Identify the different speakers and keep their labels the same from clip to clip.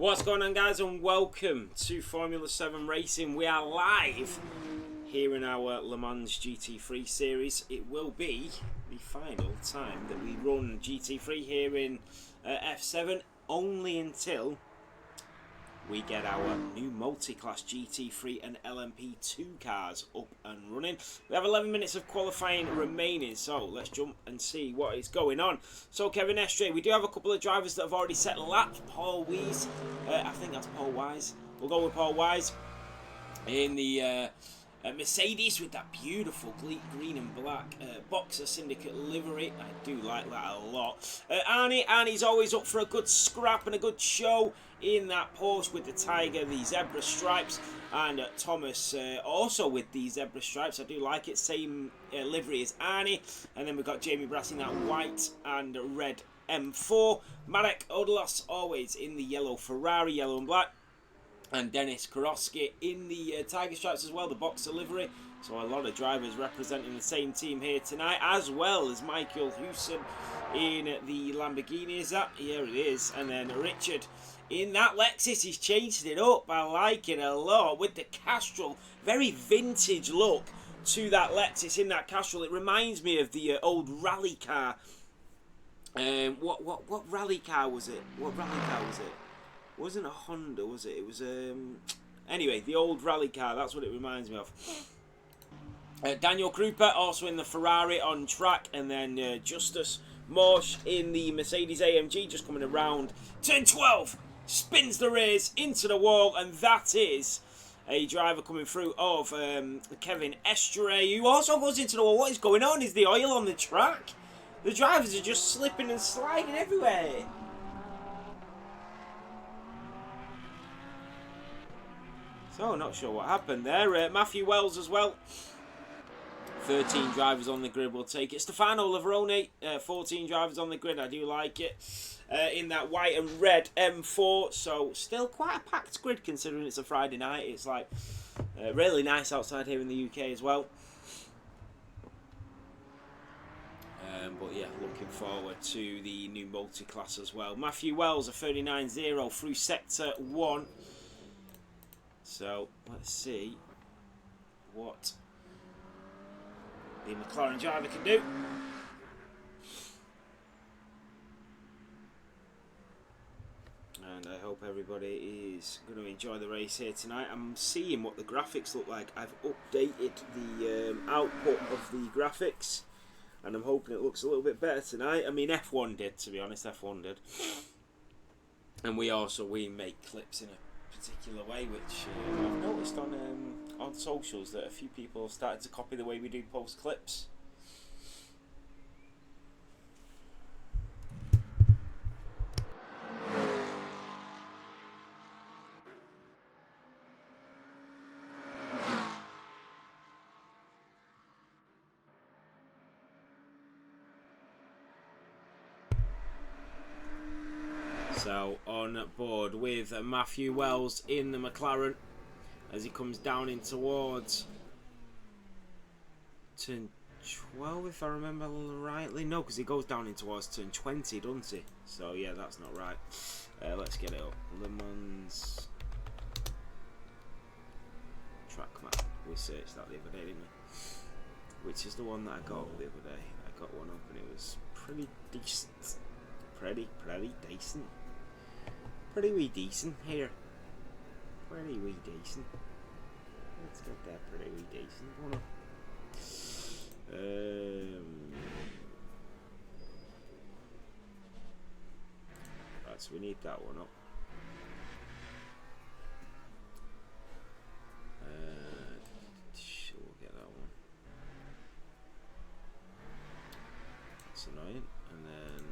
Speaker 1: What's going on, guys, and welcome to Formula 7 Racing. We are live here in our Le Mans GT3 series. It will be the final time that we run GT3 here in F7, only until we get our new multi-class GT3 and LMP2 cars up and running. We have 11 minutes of qualifying remaining, so let's jump and see what is going on. So Kevin Estre, we do have a couple of drivers that have already set laps. Paul Wise, I think that's Paul Wise. We'll go with Paul Wise in the Mercedes with that beautiful green and black Boxer Syndicate livery. I do like that a lot. Arnie's always up for a good scrap and a good show in that Porsche with the Tiger, the zebra stripes, and Thomas also with the zebra stripes. I do like it. Same livery as Arnie. And then we've got Jamie Brass in that white and red M4. Marek Odlos always in the yellow Ferrari, yellow and black. And Dennis Karofsky in the Tiger stripes as well, the Boxer livery. So a lot of drivers representing the same team here tonight, as well as Michael Hewson in the Lamborghini. Is that? Here it is. And then Richard in that Lexus. He's changed it up. I like it a lot with the Castrol. Very vintage look to that Lexus in that Castrol. It reminds me of the old rally car. What rally car was it? What rally car was it? It wasn't a Honda, was it? It was anyway, the old rally car. That's what it reminds me of. Daniel Krupa also in the Ferrari on track, and then Justus Morsch in the Mercedes AMG just coming around turn 12, spins the rears into the wall, and that is a driver coming through of Kevin Estre, who also goes into the wall. What is going on? Is the oil on the track? The drivers are just slipping and sliding everywhere. So, not sure what happened there. Matthew Wells as well. 13 drivers on the grid will take it. Stefano Lavroni, 14 drivers on the grid. I do like it. In that white and red M4. So, still quite a packed grid considering it's a Friday night. It's like really nice outside here in the UK as well. But yeah, looking forward to the new multi-class as well. Matthew Wells, a 39.0 through Sector 1. So, let's see what the McLaren driver can do. And I hope everybody is going to enjoy the race here tonight. I'm seeing what the graphics look like. I've updated the output of the graphics, and I'm hoping it looks a little bit better tonight. I mean, F1 did, to be honest. F1 did. And we make clips in a particular way, which I've noticed on socials that a few people have started to copy the way we do post clips. So on board with Matthew Wells in the McLaren as he comes down in towards turn 12, if I remember rightly. No, because he goes down in towards turn 20, doesn't he? So yeah, that's not right. Let's get it up. Le Mans track map. We searched that the other day, didn't we? Which is the one that I got the other day. I got one up and it was pretty decent. Pretty decent. Pretty wee decent here. Pretty wee decent. Let's get that pretty wee decent one up. Right, so we need that one up. We'll get that one. That's annoying. And then,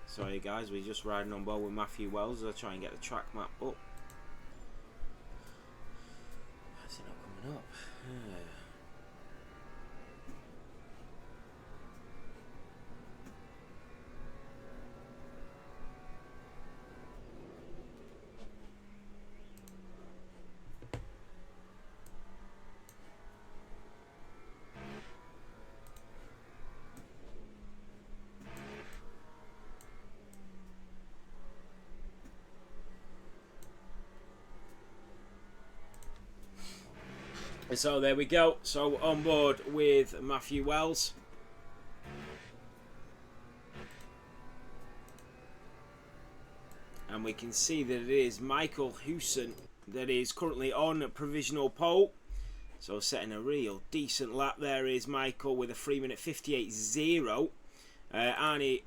Speaker 1: sorry guys, we're just riding on board with Matthew Wells. I'll try and get the track map up. Why is it not coming up? So there we go. So on board with Matthew Wells. And we can see that it is Michael Hewson that is currently on provisional pole. So setting a real decent lap there is Michael with a 3 minute 58.0. Arnie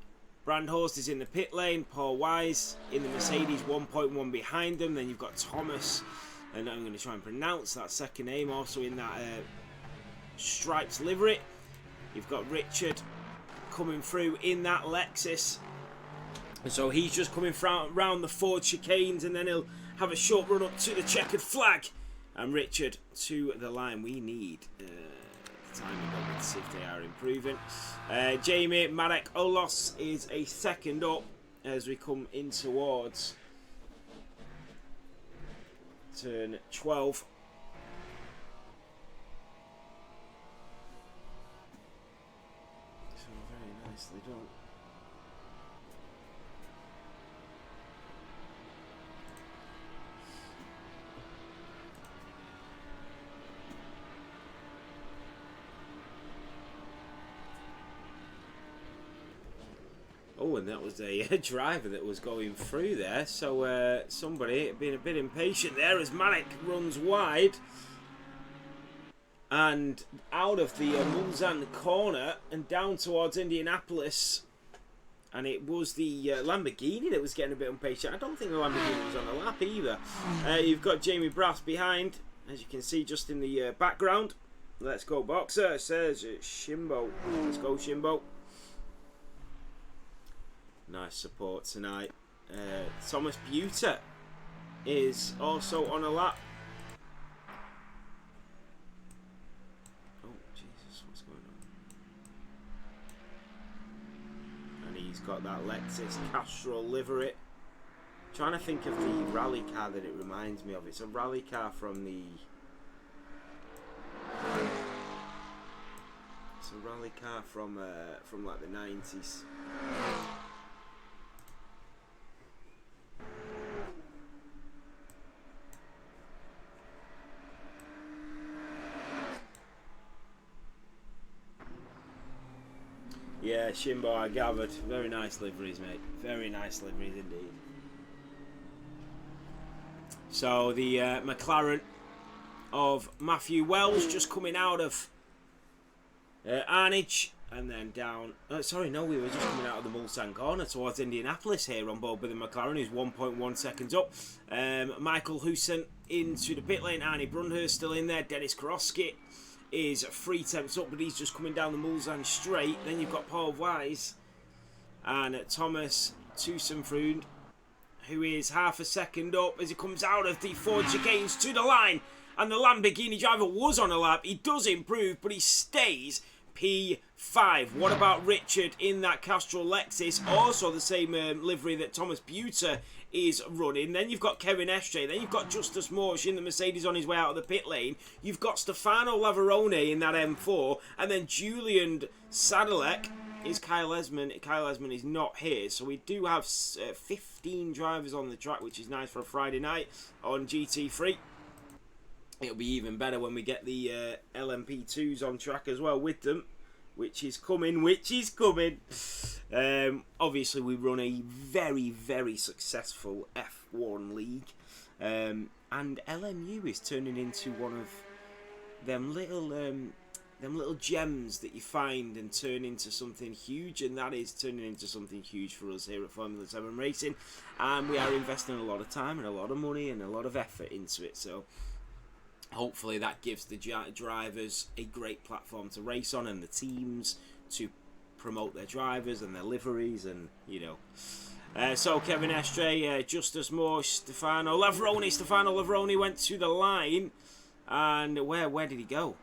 Speaker 1: Brandhorst is in the pit lane. Paul Wise in the Mercedes 1.1 behind them. Then you've got Thomas, and I'm going to try and pronounce that second name, also in that stripes livery. You've got Richard coming through in that Lexus. And so he's just coming round the Ford chicanes, and then he'll have a short run up to the checkered flag. And Richard to the line. We need timing up to see if they are improving. Jamie Marek Olos is a second up as we come in towards turn 12. So very nicely done. Oh, and that was a driver that was going through there. So somebody being a bit impatient there as Marek runs wide. And out of the Mulsanne corner and down towards Indianapolis. And it was the Lamborghini that was getting a bit impatient. I don't think the Lamborghini was on the lap either. You've got Jamie Brass behind, as you can see just in the background. Let's go Boxer, says Shimbo. Let's go Shimbo. Nice support tonight. Thomas Buter is also on a lap. Oh, Jesus, what's going on? And he's got that Lexus Castrol livery. Trying to think of the rally car that it reminds me of. It's a rally car from the... It's a rally car from like the 90s. Yeah, Shimbo, I gathered. Very nice liveries, mate. Very nice liveries indeed. So the McLaren of Matthew Wells just coming out of Arnage and then down. Sorry, no, we were just coming out of the Mulsanne corner towards Indianapolis here on board with the McLaren, who's 1.1 seconds up. Michael Hewson into the pit lane. Arnie Brunhurst still in there. Dennis Karofsky is 3 tenths up, but he's just coming down the Mulsanne straight. Then you've got Paul Wise and Thomas Tussenfrund, who is half a second up as he comes out of the Ford chicanes to the line. And the Lamborghini driver was on a lap. He does improve, but he stays P5. What about Richard in that Castrol Lexus? Also the same livery that Thomas Buter is running. Then you've got Kevin Estre. Then you've got Justus Morsch in the Mercedes on his way out of the pit lane. You've got Stefano Lavarone in that M4. And then Julian Sadalek is Kyle Esmond. Kyle Esmond is not here. So we do have 15 drivers on the track, which is nice for a Friday night on GT3. It'll be even better when we get the LMP2s on track as well with them, which is coming, obviously, we run a very, very successful F1 league, and LMU is turning into one of them little gems that you find and turn into something huge, and that is turning into something huge for us here at Formula 7 Racing, and we are investing a lot of time and a lot of money and a lot of effort into it, so hopefully that gives the drivers a great platform to race on and the teams to promote their drivers and their liveries, and you know. So Kevin Estre, Justus Morsch, Stefano Lavroni went to the line, and where did he go?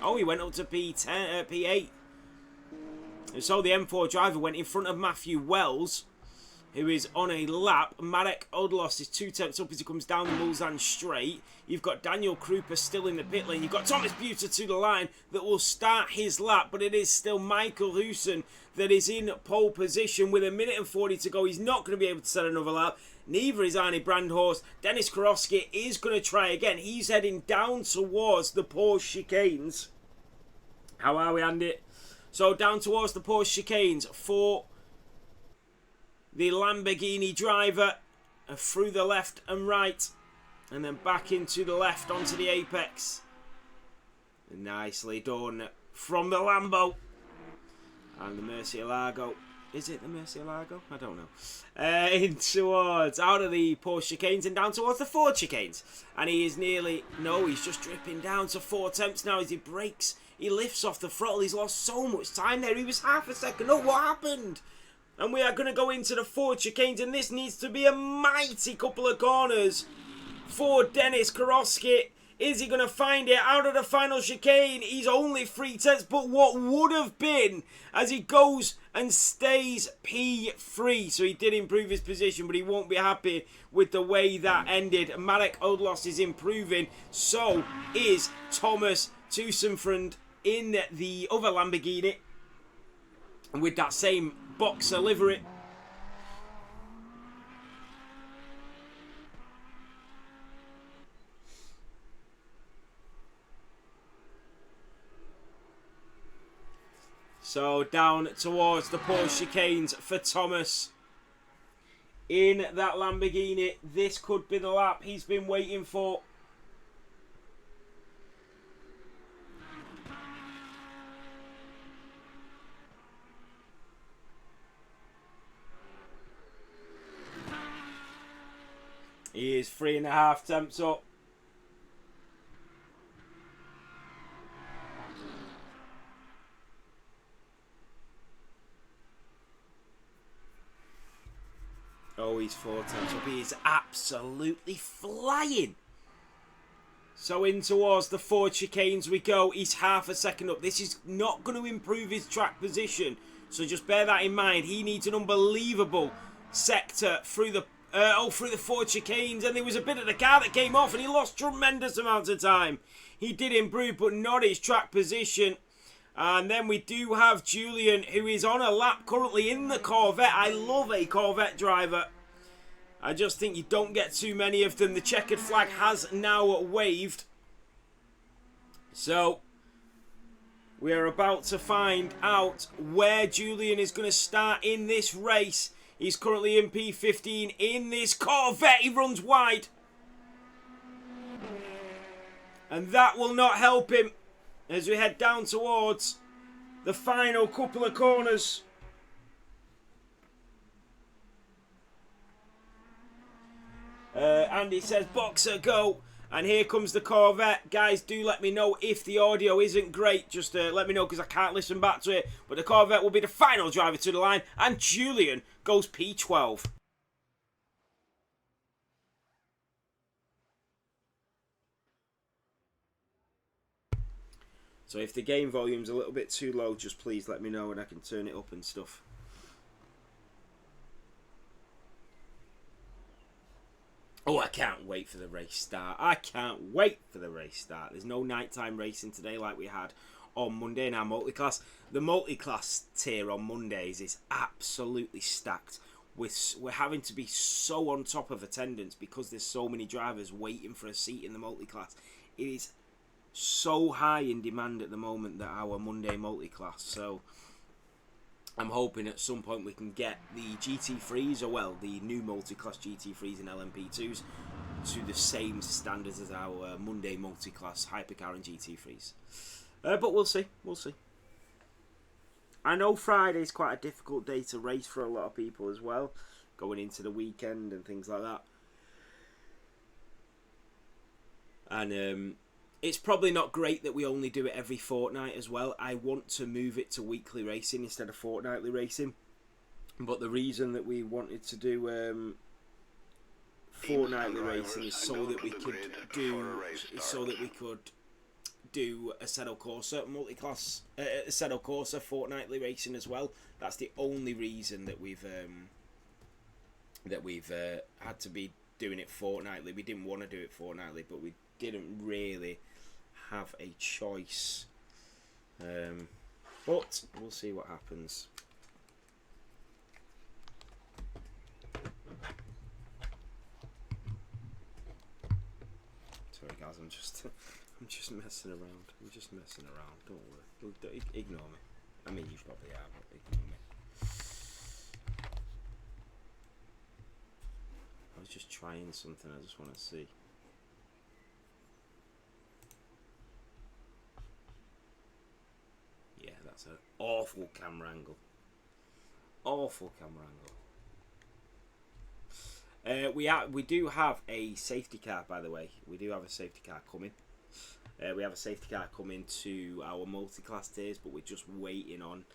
Speaker 1: Oh, he went up to P8. And so the M4 driver went in front of Matthew Wells, who is on a lap. Marek Odlos is 2 tenths up as he comes down the Mulsanne straight. You've got Daniel Krupa still in the pit lane. You've got Thomas Buter to the line that will start his lap, but it is still Michael Hoosen that is in pole position with 1 minute and 40 to go. He's not going to be able to set another lap. Neither is Arnie Brandhorst. Dennis Karofsky is going to try again. He's heading down towards the Porsche chicanes. How are we, Andy? So down towards the Porsche chicanes for the Lamborghini driver, through the left and right, and then back into the left onto the apex. Nicely done from the Lambo. And the Murcielago. Is it the Murcielago? I don't know. In towards, out of the Porsche chicanes and down towards the Ford chicanes. And he is nearly, no, he's just dripping down to 4 tenths now as he brakes. He lifts off the throttle. He's lost so much time there. He was half a second. Oh, what happened? And we are going to go into the Ford chicanes, and this needs to be a mighty couple of corners for Dennis Karofsky. Is he going to find it out of the final chicane? He's only 3 tenths, but what would have been as he goes and stays P3. So he did improve his position, but he won't be happy with the way that ended. Marek Odlos is improving. So is Thomas Tusenfront in the other Lamborghini with that same Boxer livery. So down towards the Porsche chicanes for Thomas in that Lamborghini. This could be the lap he's been waiting for. He is 3.5 tenths up. Oh, he's 4 tenths up. He is absolutely flying. So in towards the Ford chicanes we go. He's half a second up. This is not going to improve his track position. So just bear that in mind. He needs an unbelievable sector through the Ford chicanes, and there was a bit of the car that came off and he lost tremendous amounts of time. He did improve, but not his track position. And then we do have Julian, who is on a lap currently in the Corvette. I love a Corvette driver. I just think you don't get too many of them. The checkered flag has now waved. So we are about to find out where Julian is going to start in this race. He's currently in P15 in this Corvette. He runs wide. And that will not help him as we head down towards the final couple of corners. Andy says, Boxer, go. And here comes the Corvette. Guys, do let me know if the audio isn't great. Just let me know because I can't listen back to it. But the Corvette will be the final driver to the line. And Julian goes P12. So if the game volume's a little bit too low, just please let me know and I can turn it up and stuff. Oh, I can't wait for the race start. I can't wait for the race start. There's no nighttime racing today like we had on Monday in our multiclass. The multiclass tier on Mondays is absolutely stacked. We're having to be so on top of attendance because there's so many drivers waiting for a seat in the multiclass. It is so high in demand at the moment that our Monday multiclass. So I'm hoping at some point we can get the GT3s, or well, the new multi-class GT3s and LMP2s to the same standards as our Monday multi-class hypercar and GT3s. But we'll see, we'll see. I know Friday's quite a difficult day to race for a lot of people as well, going into the weekend and things like that. And it's probably not great that we only do it every fortnight as well. I want to move it to weekly racing instead of fortnightly racing. But the reason that we wanted to do fortnightly racing is so that we could do a Assetto Corsa multi-class, Assetto Corsa fortnightly racing as well. That's the only reason that we've that we've had to be doing it fortnightly. We didn't want to do it fortnightly, but we didn't really have a choice. But we'll see what happens. Sorry guys, I'm just messing around. I'm just messing around. Don't worry. Ignore me. I mean, you probably are, but ignore me. I was just trying something. I just want to see. Yeah, that's an awful camera angle. Awful camera angle. We do have a safety car, by the way. We do have a safety car coming. We have a safety car coming to our multi-class tiers, but we're just waiting on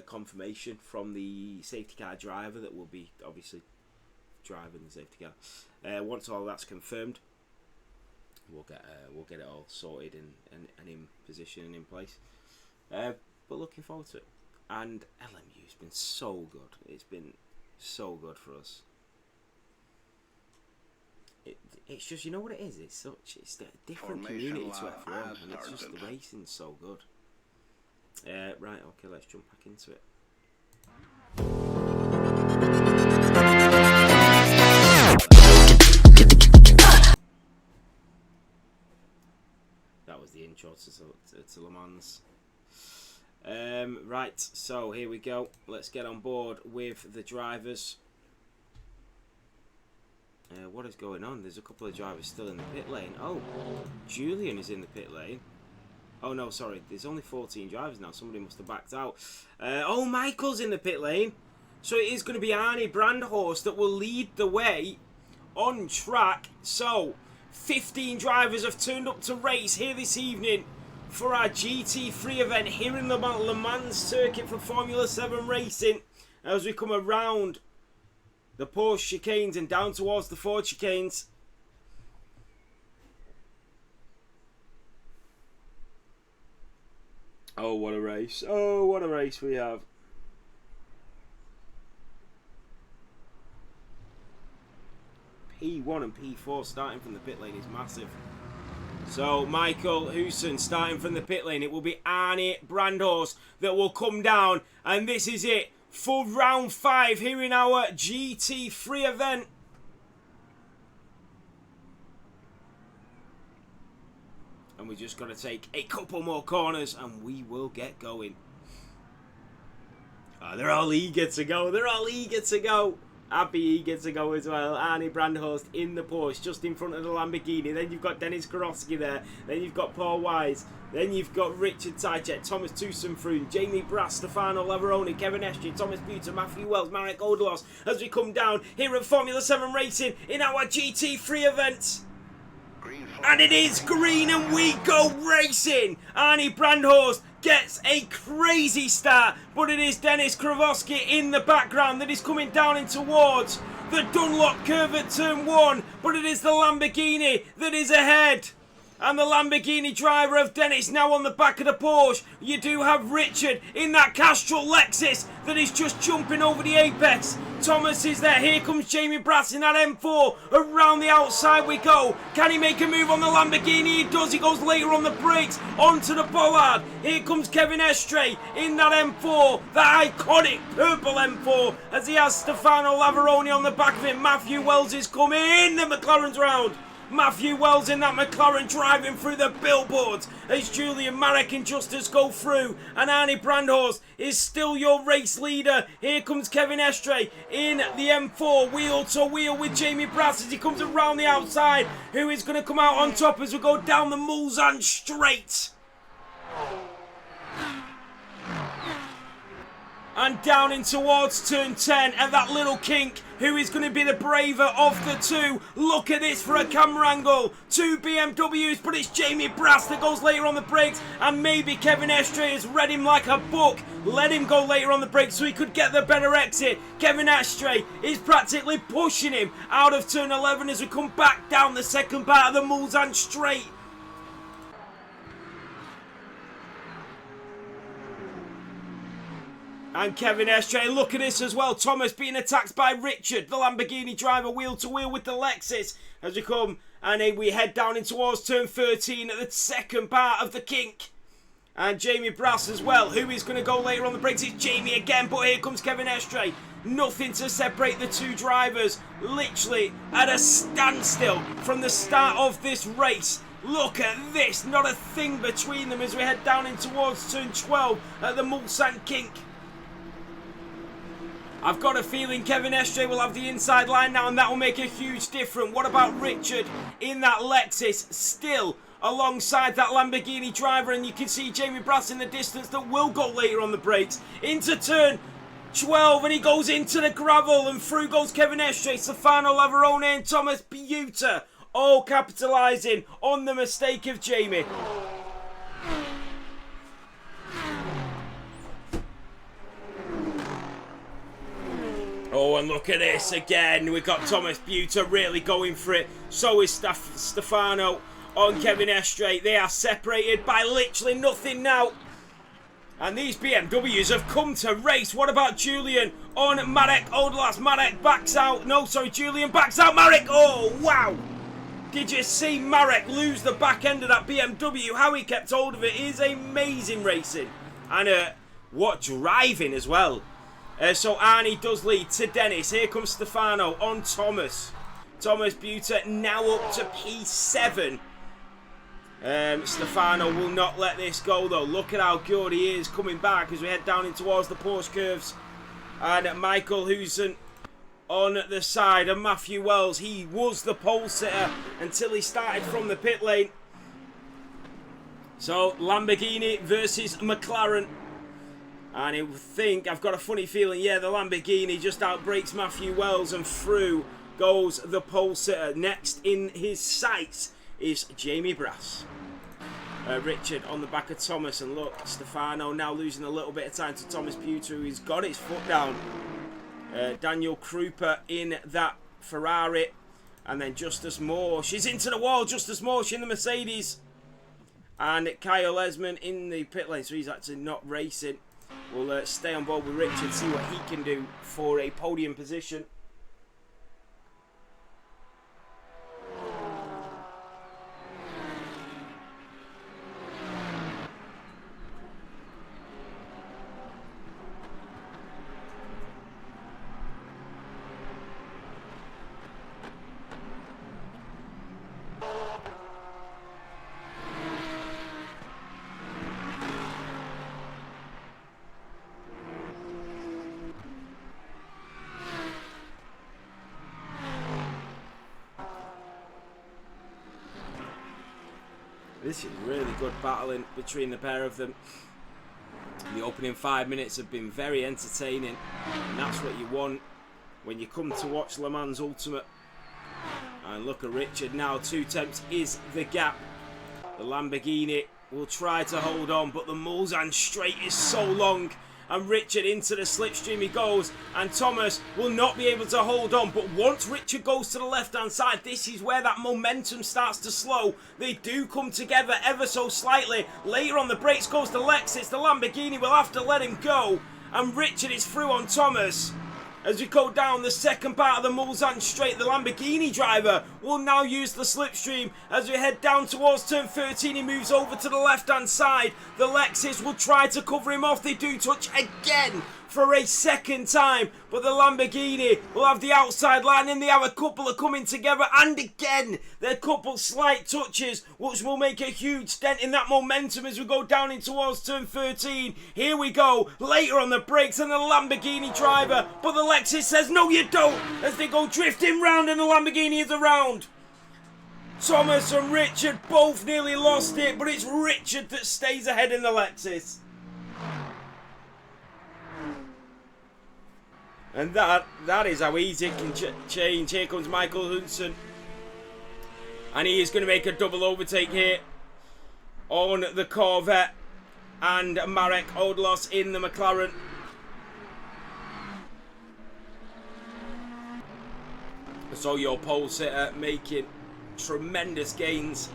Speaker 1: confirmation from the safety car driver that will be obviously driving the safety car. Once all that's confirmed, we'll get it all sorted and in position and in place. But looking forward to it. And LMU's been so good. It's been so good for us. It's just, you know what it is? It's a different community to F1, and it's just the racing's so good. Right, okay, let's jump back into it. That was the intro to Le Mans. Right, so here we go. Let's get on board with the drivers. What is going on? There's a couple of drivers still in the pit lane. Oh, Julian is in the pit lane. Oh no, sorry. There's only 14 drivers now. Somebody must have backed out. Oh, Michael's in the pit lane. So it is going to be Arnie Brandhorst that will lead the way on track. So 15 drivers have turned up to race here this evening for our GT3 event here in the Le Mans circuit for Formula 7 racing. As we come around the Porsche chicanes and down towards the Ford chicanes. Oh, what a race. Oh, what a race we have. P1 and P4 starting from the pit lane is massive. So, Michael Hooson starting from the pit lane. It will be Arnie Brandhorst that will come down. And this is it for round 5 here in our GT3 event. And we just got to take a couple more corners and we will get going. Oh, they're all eager to go. They're all eager to go. I'd be eager to go as well. Arnie Brandhorst in the Porsche, just in front of the Lamborghini. Then you've got Dennis Karofsky there. Then you've got Paul Wise. Then you've got Richard Tychek, Thomas Tussenfroon, Jamie Brass, Stefano Lavaroni, Kevin Estrie, Thomas Buter, Matthew Wells, Marek Odelos. As we come down here at Formula 7 Racing in our GT3 event. And it is green and we go racing. Arnie Brandhorst gets a crazy start, but it is Dennis Karofsky in the background that is coming down in towards the Dunlop curve at turn 1, but it is the Lamborghini that is ahead. And the Lamborghini driver of Dennis now on the back of the Porsche. You do have Richard in that Castrol Lexus that is just jumping over the apex. Thomas is there. Here comes Jamie Brass in that M4. Around the outside we go. Can he make a move on the Lamborghini? He does. He goes later on the brakes onto the bollard. Here comes Kevin Estrie in that M4. That iconic purple M4 as he has Stefano Lavaroni on the back of him. Matthew Wells is coming in the McLaren's round. Matthew Wells in that McLaren driving through the billboards as Julian Marek and Justus go through, and Arnie Brandhorst is still your race leader. Here comes Kevin Estrie in the M4 wheel to wheel with Jamie Brass as he comes around the outside, who is going to come out on top as we go down the Mulsanne straight. And down in towards turn 10 and that little kink, who is going to be the braver of the two. Look at this for a camera angle. 2 BMWs, but it's Jamie Brass that goes later on the brakes, and maybe Kevin Estrie has read him like a book. Let him go later on the brakes so he could get the better exit. Kevin Estrie is practically pushing him out of turn 11 as we come back down the second part of the Mulsanne straight. And Kevin Estre, look at this as well. Thomas being attacked by Richard, the Lamborghini driver, wheel to wheel with the Lexus. As we come and we head down in towards turn 13 at the second part of the kink. And Jamie Brass as well. Who is going to go later on the brakes? It's Jamie again, but here comes Kevin Estre. Nothing to separate the two drivers. Literally at a standstill from the start of this race. Look at this. Not a thing between them as we head down in towards turn 12 at the Mulsanne kink. I've got a feeling Kevin Estre will have the inside line now, and that will make a huge difference. What about Richard in that Lexus, still alongside that Lamborghini driver? And you can see Jamie Brass in the distance that will go later on the brakes. Into turn 12, and he goes into the gravel, and through goes Kevin Estre, Stefano Lavarone and Thomas Buta, all capitalising on the mistake of Jamie. Oh, and look at this again. We've got Thomas Buta really going for it. So is Stefano on Kevin Estre. They are separated by literally nothing now. And these BMWs have come to race. What about Julian on Marek Odlas? Marek backs out. No, sorry, Julian backs out. Marek, oh, wow. Did you see Marek lose the back end of that BMW? How he kept hold of it is amazing racing. And what driving as well. So Arnie does lead to Dennis. Here comes Stefano on Thomas. Thomas Buta now up to P7. Stefano will not let this go though. Look at how good he is coming back as we head down in towards the Porsche curves. And Michael Husen on the side. And Matthew Wells, he was the pole sitter until he started from the pit lane. So Lamborghini versus McLaren. And I think, I've got a funny feeling, yeah, the Lamborghini just outbrakes Matthew Wells, and through goes the pole sitter. Next in his sights is Jamie Brass. Richard on the back of Thomas, and look, Stefano now losing a little bit of time to Thomas Buta, who's got his foot down. Daniel Krupa in that Ferrari, and then Justus Moore. She's into the wall, Justus Moore, she's in the Mercedes. And Kyle Esmond in the pit lane, so he's actually not racing. We'll stay on board with Richard, see what he can do for a podium position. This is really good battling between the pair of them. The opening 5 minutes have been very entertaining, and that's what you want when you come to watch Le Mans Ultimate. And look at Richard now, 2 tenths is the gap. The Lamborghini will try to hold on, but the Mulsanne straight is so long. And Richard into the slipstream he goes, and Thomas will not be able to hold on. But once Richard goes to the left-hand side, this is where that momentum starts to slow. They do come together ever so slightly. Later on the brakes goes the Lexus. The Lamborghini will have to let him go. And Richard is through on Thomas. As we go down the second part of the Mulsanne straight, the Lamborghini driver will now use the slipstream. As we head down towards turn 13, he moves over to the left-hand side. The Lexus will try to cover him off. They do touch again for a second time, but the Lamborghini will have the outside line, and they have a couple of coming together, and again, there are a couple slight touches, which will make a huge dent in that momentum as we go down in towards turn 13. Here we go, later on the brakes, and the Lamborghini driver, but the Lexus says, no you don't, as they go drifting round, and the Lamborghini is around. Thomas and Richard both nearly lost it, but it's Richard that stays ahead in the Lexus. And that is how easy it can change. Here comes Michael Hudson. And he is going to make a double overtake here on the Corvette. And Marek Odlos in the McLaren. So your pole sitter making tremendous gains.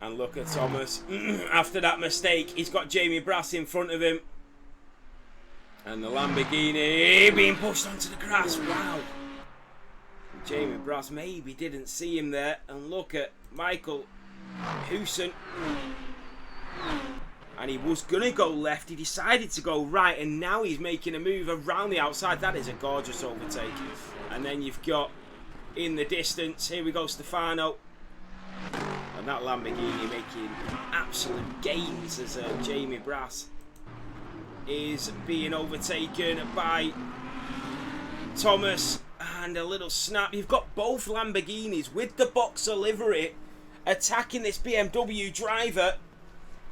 Speaker 1: And look at Thomas. After that mistake, he's got Jamie Brass in front of him. And the Lamborghini being pushed onto the grass. Wow. Jamie Brass maybe didn't see him there. And look at Michael Hewson. And he was going to go left. He decided to go right. And now he's making a move around the outside. That is a gorgeous overtake. And then you've got in the distance. Here we go, Stefano. And that Lamborghini making absolute gains as Jamie Brass is being overtaken by Thomas. And a little snap. You've got both Lamborghinis with the Boxer livery attacking this BMW driver.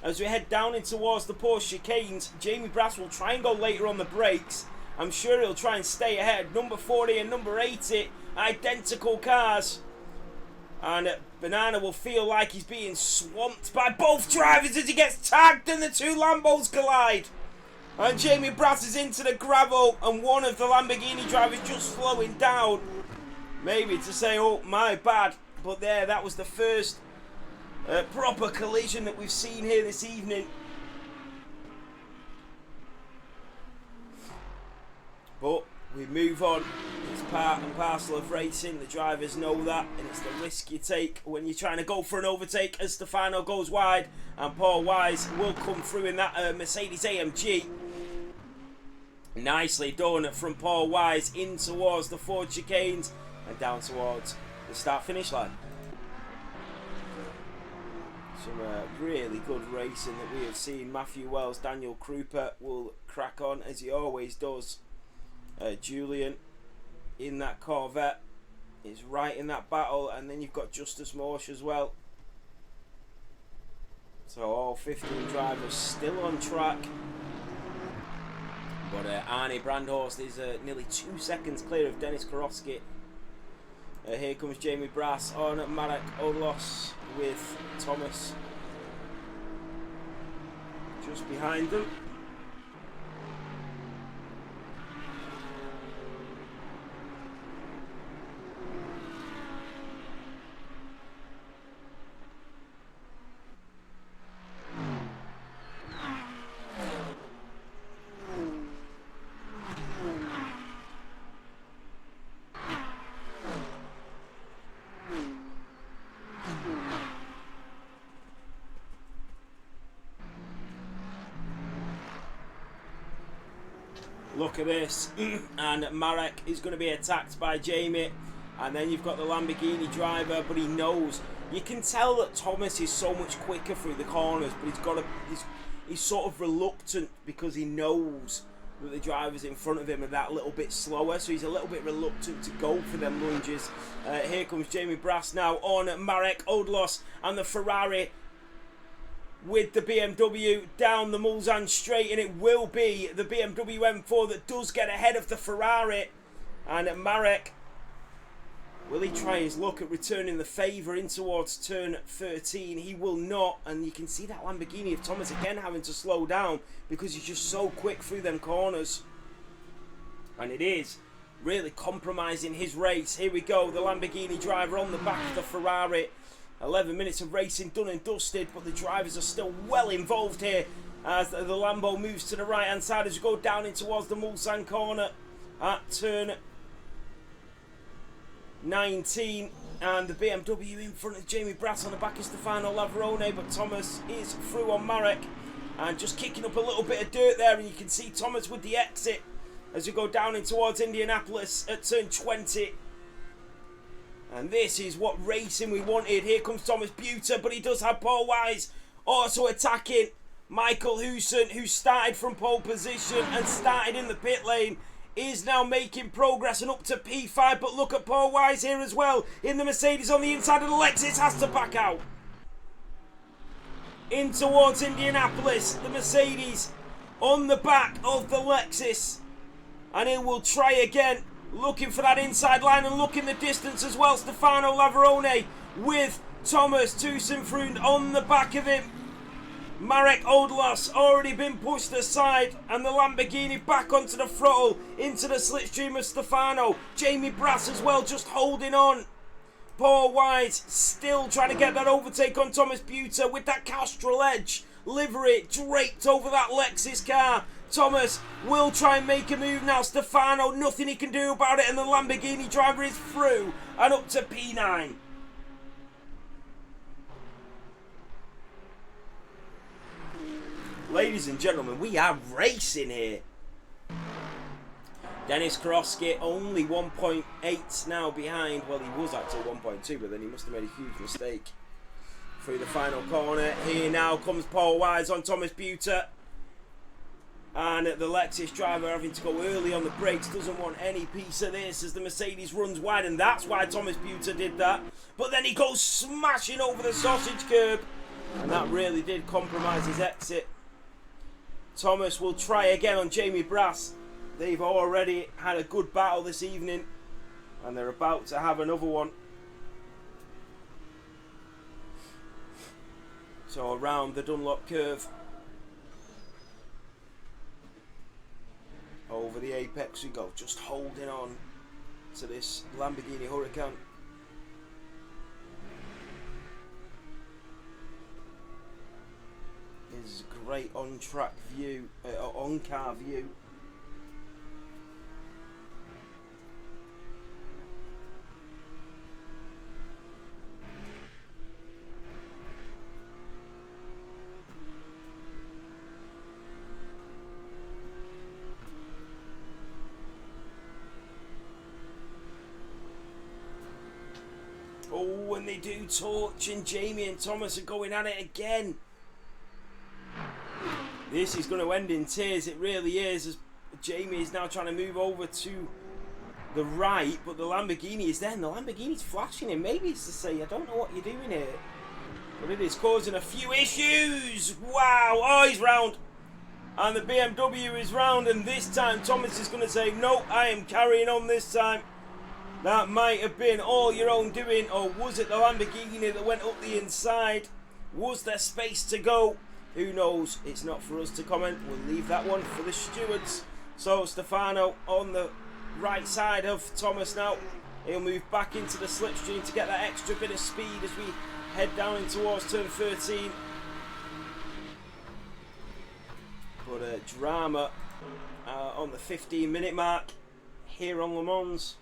Speaker 1: As we head down in towards the Porsche chicanes, Jamie Brass will try and go later on the brakes. I'm sure he'll try and stay ahead. Number 40 and number 80, identical cars. And Banana will feel like he's being swamped by both drivers as he gets tagged and the two Lambos collide. And Jamie Brass is into the gravel and one of the Lamborghini drivers just slowing down. Maybe to say, oh, my bad. But there, that was the first proper collision that we've seen here this evening. But we move on. It's part and parcel of racing. The drivers know that, and it's the risk you take when you're trying to go for an overtake. As Stefano goes wide, and Paul Wise will come through in that Mercedes AMG. Nicely done from Paul Wise in towards the Ford chicanes and down towards the start-finish line. Some really good racing that we have seen. Matthew Wells, Daniel Krupa will crack on as he always does. Julian in that Corvette is right in that battle, and then you've got Justus Morsch as well. So all 15 drivers still on track. But Arnie Brandhorst is nearly 2 seconds clear of Dennis Karofsky. Here comes Jamie Brass on Marek Odlos with Thomas just behind them. Look at this. And Marek is going to be attacked by Jamie. And then you've got the Lamborghini driver, but he knows. You can tell that Thomas is so much quicker through the corners, but he's sort of reluctant because he knows that the drivers in front of him are that little bit slower, so he's a little bit reluctant to go for them lunges. Here comes Jamie Brass now on Marek Odlos and the Ferrari with the BMW down the Mulsanne straight, and it will be the BMW M4 that does get ahead of the Ferrari. And Marek, will he try his luck at returning the favour in towards turn 13? He will not, and you can see that Lamborghini of Thomas again having to slow down because he's just so quick through them corners. And it is really compromising his race. Here we go, the Lamborghini driver on the back of the Ferrari. 11 minutes of racing done and dusted, but the drivers are still well involved here as the Lambo moves to the right hand side as we go down in towards the Mulsanne corner at turn 19. And the BMW in front of Jamie Brass on the back of Stefano Lavarone, but Thomas is through on Marek and just kicking up a little bit of dirt there, and you can see Thomas with the exit as we go down in towards Indianapolis at turn 20. And this is what racing we wanted. Here comes Thomas Buter, but he does have Paul Wise also attacking Michael Hewson, who started from pole position and started in the pit lane, is now making progress and up to P5. But look at Paul Wise here as well in the Mercedes on the inside of the Lexus, has to back out. In towards Indianapolis, the Mercedes on the back of the Lexus. And he will try again. Looking for that inside line and look in the distance as well. Stefano Lavarone with Thomas Tusenfrund on the back of him. Marek Odlos already been pushed aside, and the Lamborghini back onto the throttle into the slipstream of Stefano. Jamie Brass as well just holding on. Paul Wise still trying to get that overtake on Thomas Buter with that Castrol Edge livery draped over that Lexus car. Thomas will try and make a move now. Stefano, nothing he can do about it, and the Lamborghini driver is through and up to P9. Ladies and gentlemen, we are racing here. Dennis Karofsky only 1.8 now behind. Well, he was actually 1.2, but then he must have made a huge mistake through the final corner. Here now comes Paul Wise on Thomas Buter. And the Lexus driver having to go early on the brakes, doesn't want any piece of this as the Mercedes runs wide, and that's why Thomas Buter did that. But then he goes smashing over the sausage curb, and that really did compromise his exit. Thomas will try again on Jamie Brass. They've already had a good battle this evening, and they're about to have another one. So around the Dunlop curve, over the apex we go, just holding on to this Lamborghini Huracan. This is a great on-track view, on-car view. Oh, and they do torch, and Jamie and Thomas are going at it again. This is going to end in tears, it really is, as Jamie is now trying to move over to the right, but the Lamborghini is there, and the Lamborghini's flashing him. Maybe it's to say, I don't know what you're doing here. But it is causing a few issues. Wow, oh, he's round. And the BMW is round, and this time Thomas is going to say, no, I am carrying on this time. That might have been all your own doing, or was it the Lamborghini that went up the inside? Was there space to go? Who knows? It's not for us to comment. We'll leave that one for the stewards. So Stefano on the right side of Thomas now. He'll move back into the slipstream to get that extra bit of speed as we head down in towards turn 13. But drama on the 15-minute mark here on Le Mans.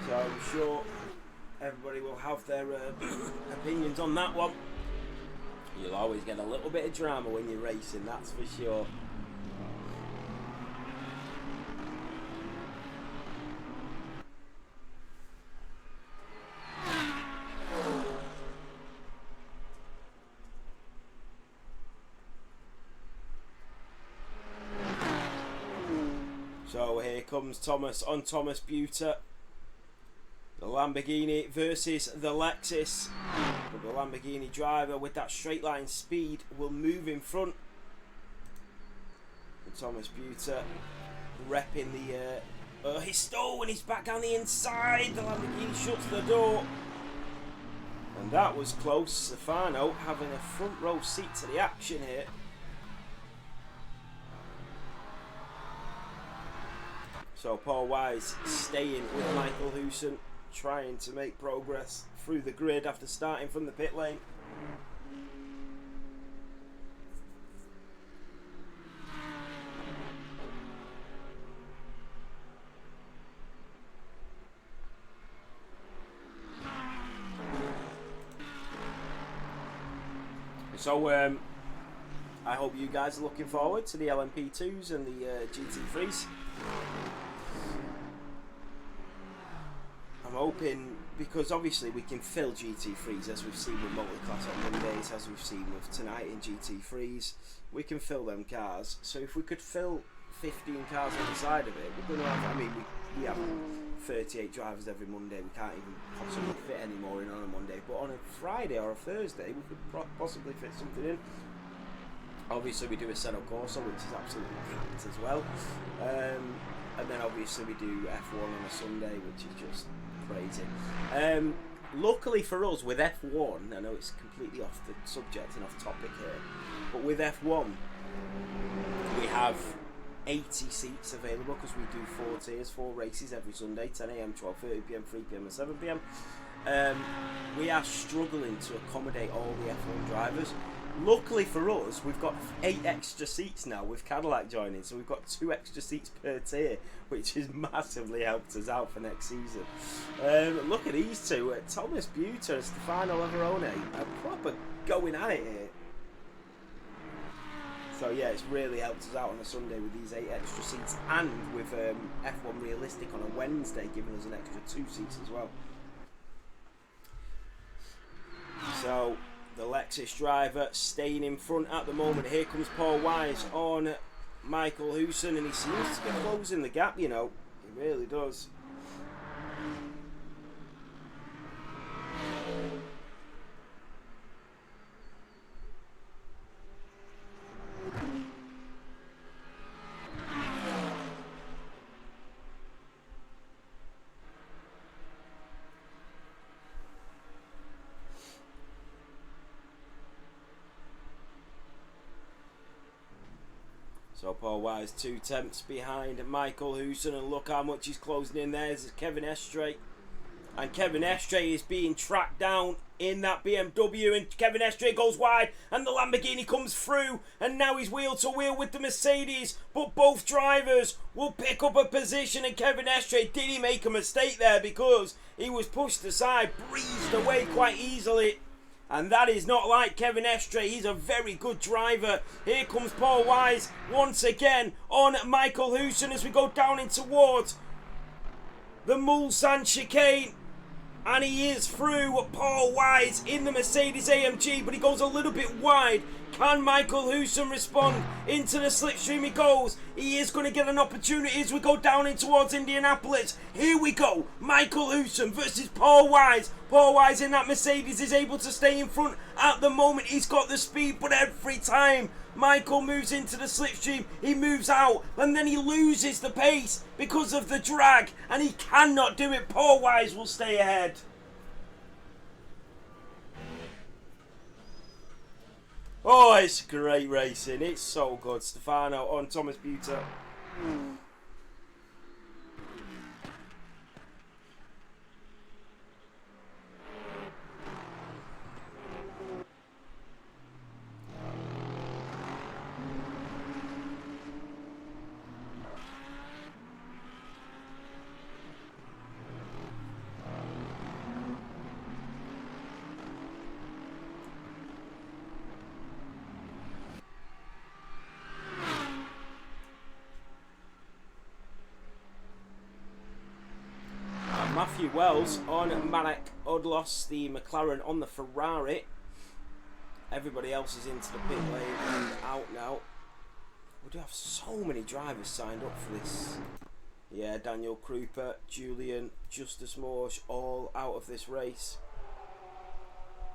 Speaker 1: So I'm sure everybody will have their opinions on that one. You'll always get a little bit of drama when you're racing, that's for sure. So here comes Thomas on Thomas Buter. The Lamborghini versus the Lexus. But the Lamborghini driver with that straight line speed will move in front. And Thomas Buter repping the... he's stole when he's back down the inside. The Lamborghini shuts the door. And that was close. Stefano having a front row seat to the action here. So Paul Wise staying with Michael Hewson, trying to make progress through the grid after starting from the pit lane. So I hope you guys are looking forward to the LMP2s and the GT3s. I'm hoping, because obviously we can fill GT3s as we've seen with multi-class on Mondays, as we've seen with tonight in GT3s, we can fill them cars. So if we could fill 15 cars on the side of it, we're going to have, I mean, we have 38 drivers every Monday, we can't even possibly fit any more in on a Monday, but on a Friday or a Thursday we could possibly fit something in. Obviously we do a Seto Corsa, which is absolutely packed as well, and then obviously we do F1 on a Sunday, which is just crazy. Luckily for us, with F1, I know it's completely off the subject and off topic here, but with F1, we have 80 seats available because we do 4 tiers, 4 races every Sunday, 10 AM, 12:30 PM, 3 PM and 7 PM. We are struggling to accommodate all the F1 drivers. Luckily for us, we've got 8 extra seats now with Cadillac joining, so we've got 2 extra seats per tier, which has massively helped us out for next season. Look at these two, Thomas Buter and Stefano Lavarone are proper going at it here. So yeah, it's really helped us out on a Sunday with these 8 extra seats, and with F1 Realistic on a Wednesday giving us an extra 2 seats as well. So the Lexus driver staying in front at the moment. Here comes Paul Wise on Michael Hewson, and he seems to be closing the gap, you know. He really does. So Paul Wise 2 tenths behind Michael Hewson, and look how much he's closing in there. There's Kevin Estre, and Kevin Estre is being tracked down in that BMW, and Kevin Estre goes wide, and the Lamborghini comes through, and now he's wheel to wheel with the Mercedes, but both drivers will pick up a position. And Kevin Estre, did he make a mistake there? Because he was pushed aside, breezed away quite easily. And that is not like Kevin Estre. He's a very good driver. Here comes Paul Wise once again on Michael Hewson as we go down in towards the Mulsanne chicane. And he is through Paul Wise in the Mercedes AMG, but he goes a little bit wide. Can Michael Hewson respond? Into the slipstream he goes. He is going to get an opportunity as we go down in towards Indianapolis. Here we go. Michael Hewson versus Paul Wise. Paul Wise in that Mercedes is able to stay in front at the moment. He's got the speed, but every time Michael moves into the slipstream, he moves out, and then he loses the pace because of the drag, and he cannot do it. Paul Wise will stay ahead. Oh, it's great racing. It's so good. Stefano on Thomas Buter. Matthew Wells on Marek Odlos, the McLaren on the Ferrari. Everybody else is into the pit lane and out now. We do have so many drivers signed up for this. Yeah, Daniel Krupa, Julian, Justus Morsch, all out of this race.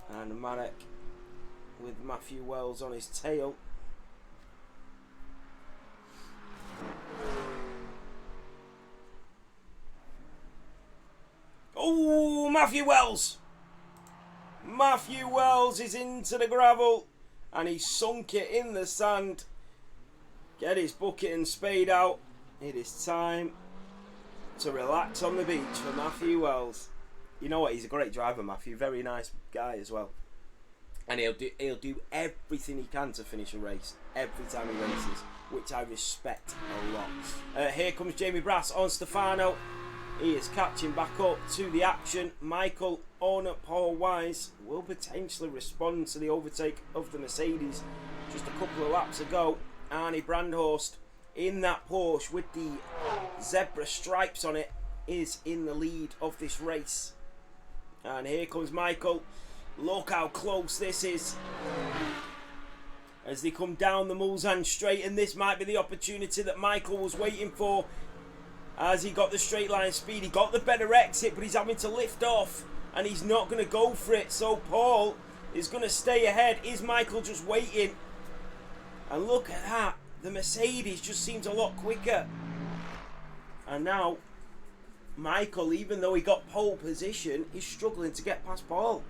Speaker 1: And Marek with Matthew Wells on his tail. Oh, Matthew Wells! Matthew Wells is into the gravel, and he sunk it in the sand. Get his bucket and spade out. It is time to relax on the beach for Matthew Wells. You know what? He's a great driver, Matthew. Very nice guy as well. And he'll do everything he can to finish a race every time he races, which I respect a lot. Here comes Jamie Brass on Stefano. He is catching back up to the action. Michael on Paul Wise will potentially respond to the overtake of the Mercedes just a couple of laps ago. Arnie Brandhorst in that Porsche with the zebra stripes on it is in the lead of this race. And here comes Michael. Look how close this is as they come down the Mulsanne straight, and this might be the opportunity that Michael was waiting for. As he got the straight line speed, he got the better exit, but he's having to lift off, and he's not going to go for it. So Paul is going to stay ahead. Is Michael just waiting? And look at that. The Mercedes just seems a lot quicker. And now Michael, even though he got pole position, is struggling to get past Paul.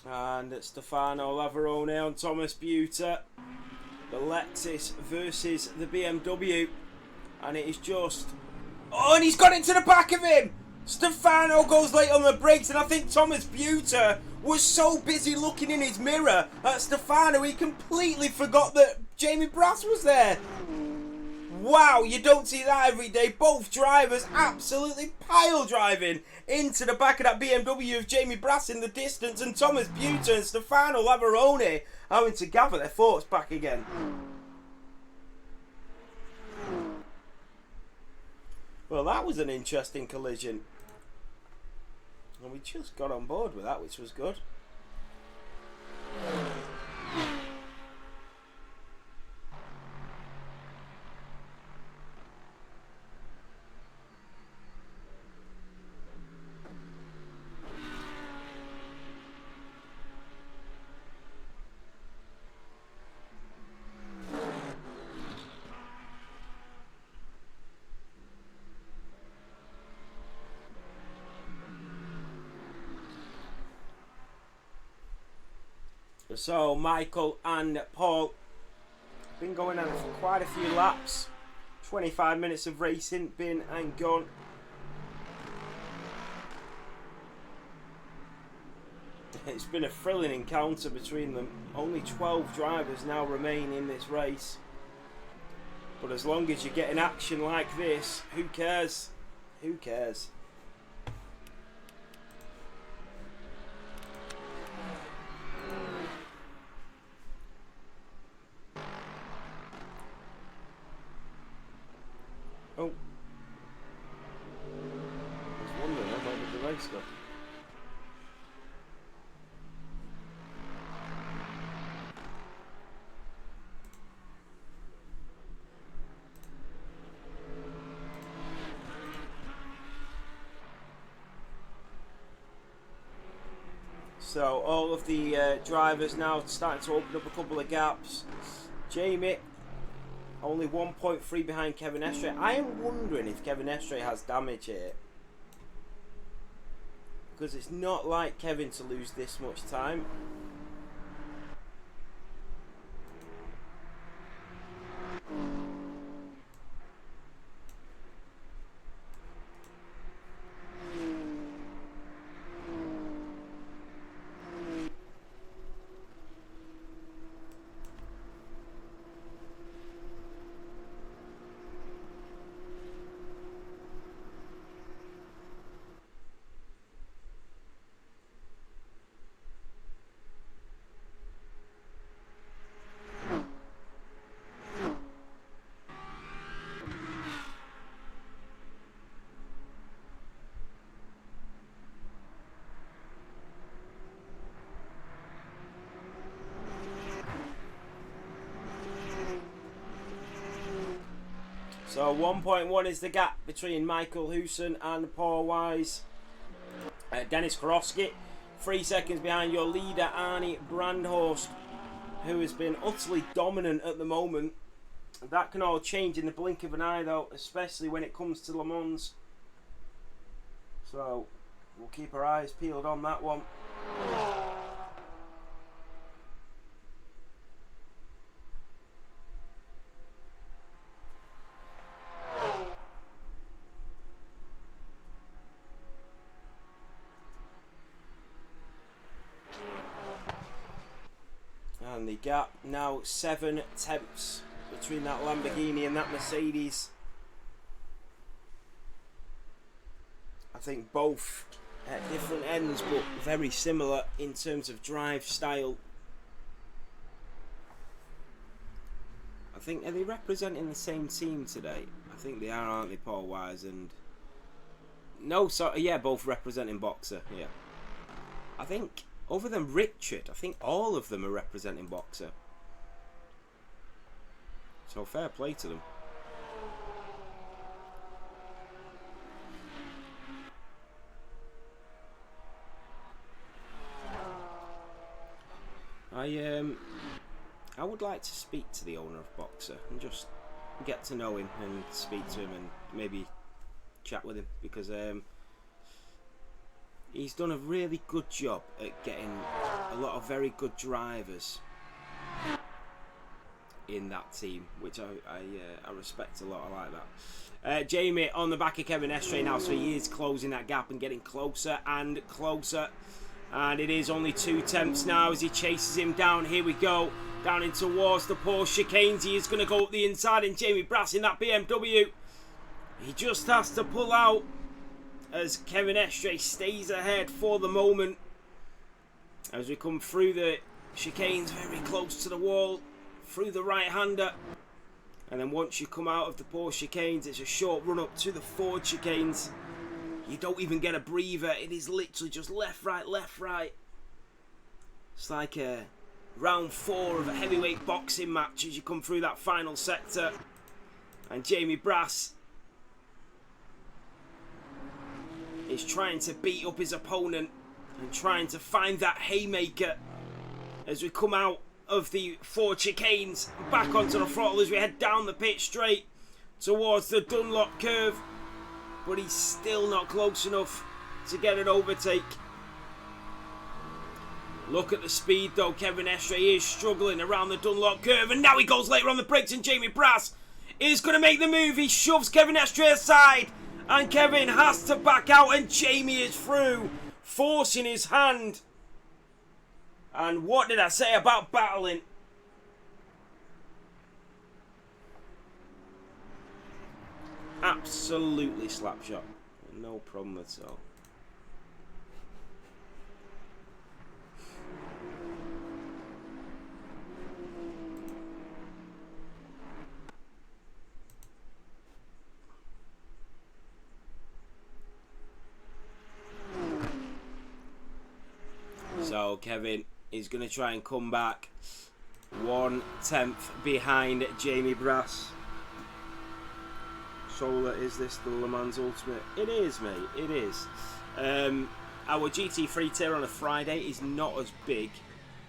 Speaker 1: And Stefano Lavarone on Thomas Buter. The Lexus versus the BMW. And it is just... Oh, and he's got into the back of him! Stefano goes late on the brakes, and I think Thomas Buter was so busy looking in his mirror at Stefano, he completely forgot that Jamie Brass was there. Wow, you don't see that every day. Both drivers absolutely pile driving into the back of that BMW of Jamie Brass in the distance, and Thomas Buter and Stefano Lavarone having to gather their thoughts back again. Well, that was an interesting collision. And we just got on board with that, which was good. So Michael and Paul have been going on for quite a few laps. 25 minutes of racing, been and gone. It's been a thrilling encounter between them. Only 12 drivers now remain in this race. But as long as you're getting action like this, who cares? Who cares? Oh. I was wondering where did the race go? So all of the drivers now starting to open up a couple of gaps. Jamie only 1.3 behind Kevin Estre. I am wondering if Kevin Estre has damage here, because it's not like Kevin to lose this much time. So 1.1 is the gap between Michael Hewson and Paul Wise. Dennis Karofsky, 3 seconds behind your leader Arnie Brandhorst, who has been utterly dominant at the moment. That can all change in the blink of an eye though, especially when it comes to Le Mans. So we'll keep our eyes peeled on that one. only gap. Now 7 tenths between that Lamborghini and that Mercedes. I think both at different ends, but very similar in terms of drive style. I think, are they representing the same team today? I think they are, aren't they, Paul Wise and... No, sorry, yeah, both representing Boxer, yeah. I think, other than Richard, I think all of them are representing Boxer. So fair play to them. I would like to speak to the owner of Boxer and just get to know him and speak to him and maybe chat with him, because he's done a really good job at getting a lot of very good drivers in that team, which I respect a lot. I like that. Jamie on the back of Kevin Estre now, so he is closing that gap and getting closer and closer. And it is only 2 tenths now as he chases him down. Here we go. Down in towards the Porsche chicanes. He is going to go up the inside, and Jamie Brass in that BMW. He just has to pull out as Kevin Estre stays ahead for the moment. As we come through the chicanes very close to the wall, through the right-hander. And then once you come out of the Porsche chicanes, it's a short run up to the Ford chicanes. You don't even get a breather. It is literally just left, right, left, right. It's like a round 4 of a heavyweight boxing match as you come through that final sector. And Jamie Brass is trying to beat up his opponent and trying to find that haymaker as we come out of the 4 chicanes, back onto the throttle as we head down the pit straight towards the Dunlop curve. But he's still not close enough to get an overtake. Look at the speed though. Kevin Estre is struggling around the Dunlop curve, and now he goes later on the brakes, and Jamie Brass is going to make the move. He shoves Kevin Estre aside, and Kevin has to back out, and Jamie is through, forcing his hand. And what did I say about battling? Absolutely slapshot. No problem at all. So Kevin is going to try and come back 1 tenth behind Jamie Brass. Solar, is this the Le Mans Ultimate? It is, mate, it is. Our GT3 tier on a Friday is not as big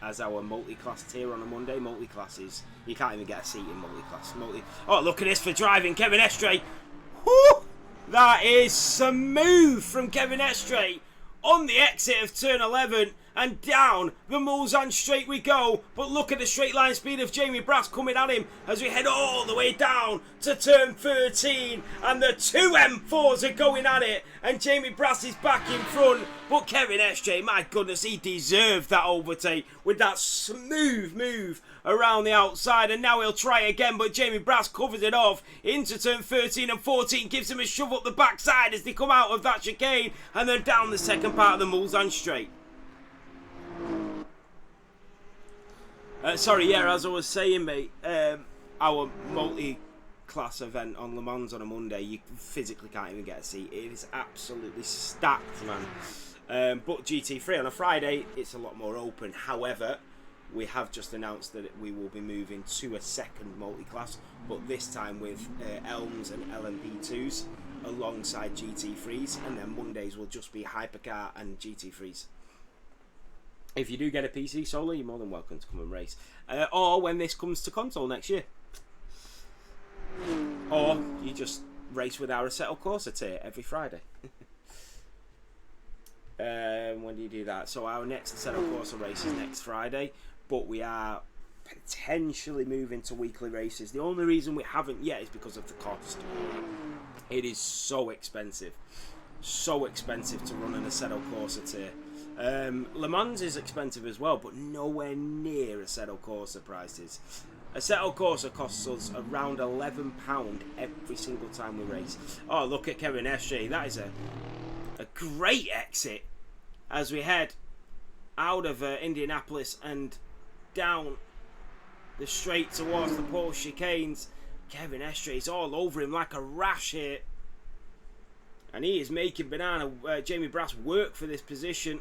Speaker 1: as our multi-class tier on a Monday. Multi-class you can't even get a seat in multi-class. Oh, look at this for driving, Kevin Estre. Whoo! That is smooth from Kevin Estre on the exit of turn 11, and down the Mulsanne straight we go. But look at the straight line speed of Jamie Brass coming at him as we head all the way down to turn 13, and the 2 M4s are going at it, and Jamie Brass is back in front. But Kevin Estre, my goodness, he deserved that overtake with that smooth move around the outside, and now he'll try again, but Jamie Brass covers it off into turn 13, and 14 gives him a shove up the backside as they come out of that chicane, and then down the second part of the Mulsanne straight. Sorry, yeah, as I was saying, mate, our multi-class event on Le Mans on a Monday, you physically can't even get a seat. It is absolutely stacked, man. But GT3 on a Friday, it's a lot more open. However, we have just announced that we will be moving to a second multi-class, but this time with Elms and LMP2s alongside GT3s, and then Mondays will just be Hypercar and GT3s. If you do get a PC Solar, you're more than welcome to come and race. Or when this comes to console next year. Or you just race with our Assetto Corsa tier every Friday. When do you do that? So our next Assetto Corsa race is next Friday, but we are potentially moving to weekly races. The only reason we haven't yet is because of the cost. It is so expensive. So expensive to run an Assetto Corsa tier. Le Mans is expensive as well, but nowhere near Assetto Corsa prices. Assetto Corsa costs us around £11 every single time we race. Oh, look at Kevin Estre. That is a great exit as we head out of Indianapolis and down the straight towards the Porsche chicanes. Kevin Estre is all over him like a rash here. And he is making Jamie Brass work for this position.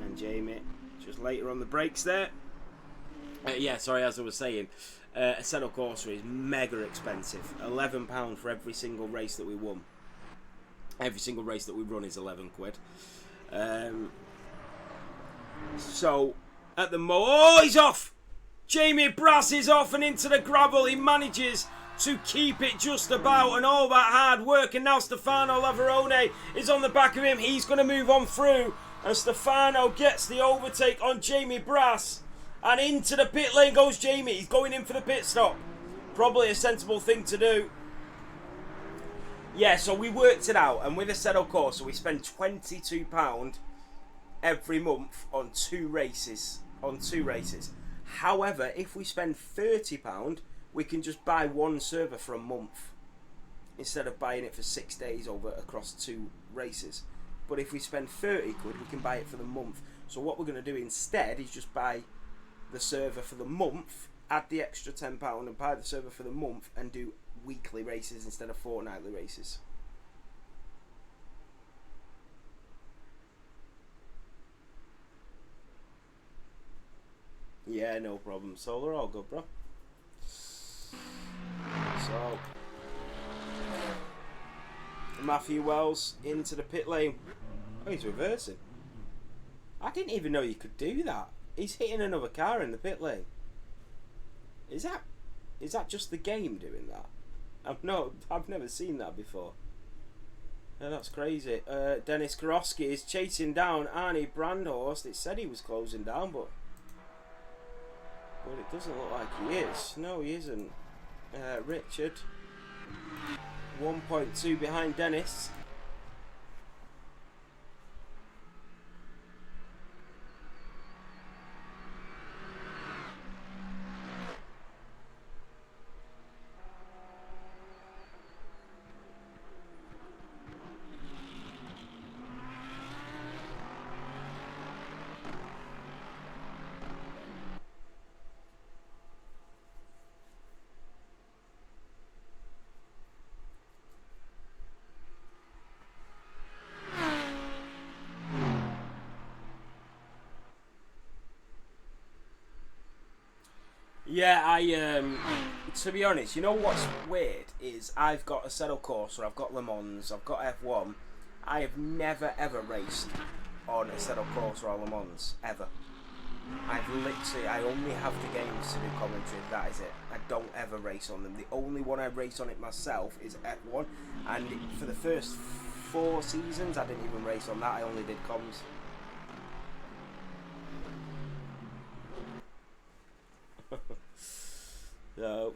Speaker 1: And Jamie just later on the brakes there. Yeah, sorry, as I was saying, Assetto Corsa is mega expensive. £11 for every single race that we won. Every single race that we run is 11 quid. So, at the oh, he's off! Jamie Brass is off and into the gravel. He manages to keep it just about, and all that hard work. And now Stefano Lavarone is on the back of him. He's going to move on through, and Stefano gets the overtake on Jamie Brass. And into the pit lane goes Jamie. He's going in for the pit stop. Probably a sensible thing to do. Yeah, so we worked it out, and with Assetto Corsa, we spend £22 every month on two races. However, if we spend £30, we can just buy one server for a month instead of buying it for 6 days across two races. But if we spend 30 quid, we can buy it for the month. So what we're going to do instead is just buy the server for the month, add the extra £10 and buy the server for the month, and do weekly races instead of fortnightly races. Yeah, no problem. Solar, all good, bro. So, Matthew Wells into the pit lane. Oh, he's reversing. I didn't even know you could do that. He's hitting another car in the pit lane. Is that just the game doing that? I've never seen that before. Yeah, that's crazy. Dennis Karofsky is chasing down Arnie Brandhorst. It said he was closing down, but it doesn't look like he is. No, he isn't. Richard, 1.2 behind Dennis. Yeah, to be honest, you know what's weird is I've got Assetto Corsa, I've got Le Mans, I've got F1. I have never ever raced on Assetto Corsa or Le Mans, ever. I only have the games to do commentary, that is it. I don't ever race on them. The only one I race on it myself is F1, and for the first 4 seasons I didn't even race on that, I only did comms. So,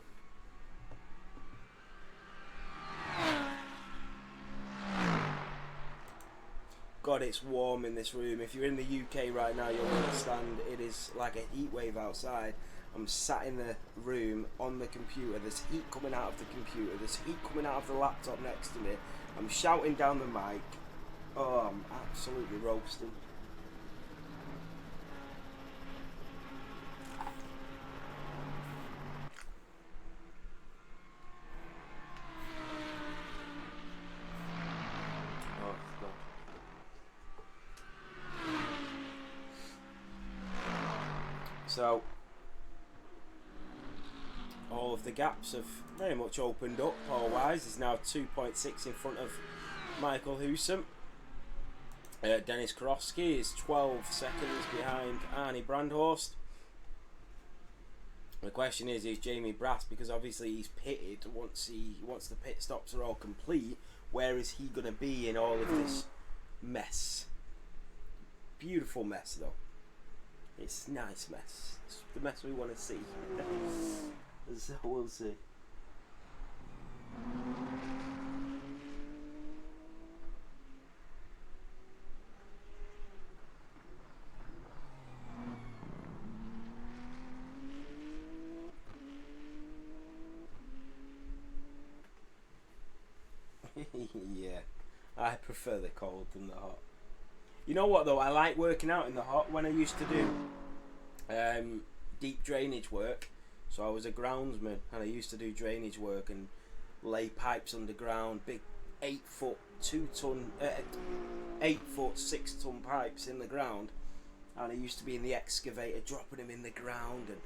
Speaker 1: God, it's warm in this room. If you're in the UK right now, you'll understand it is like a heat wave outside. I'm sat in the room on the computer. There's heat coming out of the computer. There's heat coming out of the laptop next to me. I'm shouting down the mic. Oh, I'm absolutely roasting. So, all of the gaps have very much opened up. Paul Wise is now 2.6 in front of Michael Husum. Dennis Karofsky is 12 seconds behind Arnie Brandhorst. The question is Jamie Brass, because obviously he's pitted once the pit stops are all complete, where is he going to be in all of this mess? Beautiful mess though. It's a nice mess. It's the mess we want to see. So we'll see. Yeah, I prefer the cold than the hot. You know what though? I like working out in the hot. When I used to do deep drainage work, so I was a groundsman and I used to do drainage work and lay pipes underground, big 8 foot 6 ton pipes in the ground, and I used to be in the excavator dropping them in the ground and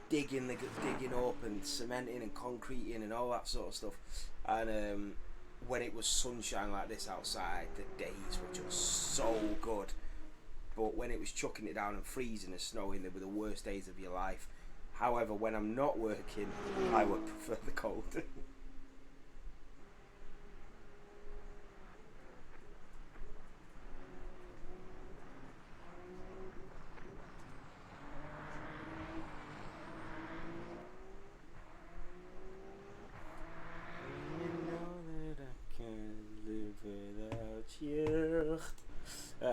Speaker 1: digging up and cementing and concreting and all that sort of stuff. And when it was sunshine like this outside, the days were just so good. But when it was chucking it down and freezing and snowing, they were the worst days of your life. However, when I'm not working, I would prefer the cold.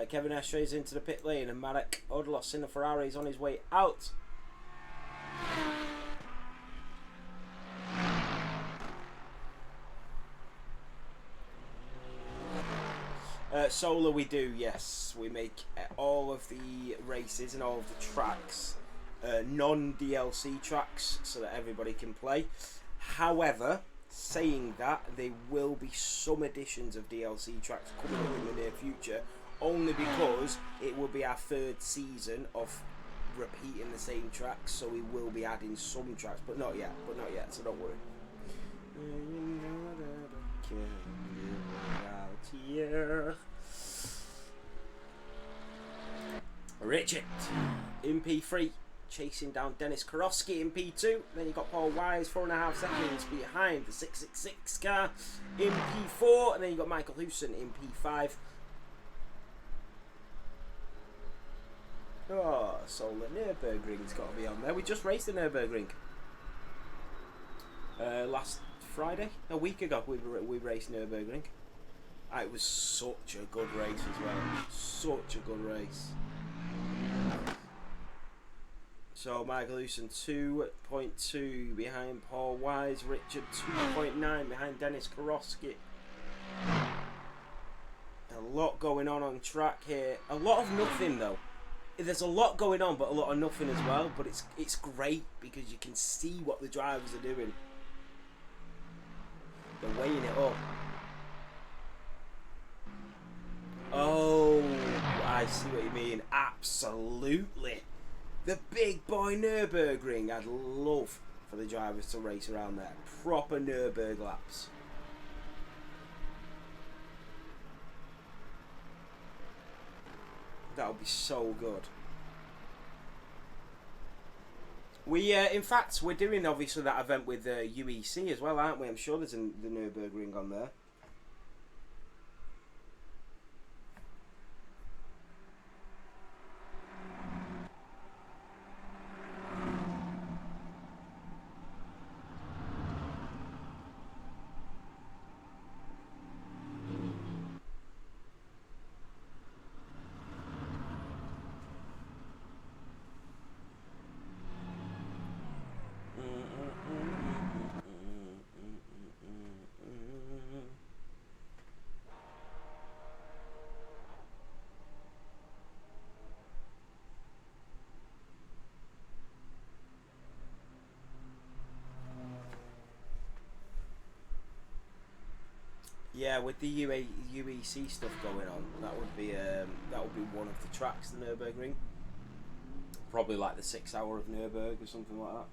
Speaker 1: Kevin Ashrays into the pit lane and Marek Odlos in the Ferrari is on his way out. Solar we do, yes. We make all of the races and all of the tracks non-DLC tracks so that everybody can play. However, saying that, there will be some additions of DLC tracks coming up in the near future, only because it will be our 3rd season of repeating the same tracks, so we will be adding some tracks, but not yet, so don't worry. Richard in P3 chasing down Dennis Karofsky in P2. Then you got Paul Wise 4.5 seconds behind the 666 car in P4, and then you got Michael Hewson in P5. Oh, Solar Nürburgring's got to be on there. We just raced the Nürburgring last Friday, a week ago. We raced Nürburgring. It was such a good race as well. Such a good race. So Michael Hewson 2.2 behind Paul Wise, Richard 2.9 behind Dennis Karofsky. A lot going on track here. A lot of nothing though. There's a lot going on, but a lot of nothing as well. But it's great because you can see what the drivers are doing. They're weighing it up. Oh, I see what you mean. Absolutely. The big boy Nürburgring. I'd love for the drivers to race around there. Proper Nürburg laps. That would be so good. We, in fact, we're doing obviously that event with UEC as well, aren't we? I'm sure there's the Nürburgring on there. Yeah, with the UEC stuff going on, that would be one of the tracks, the Nürburgring. Probably like the 6 hour of Nürburg or something like that.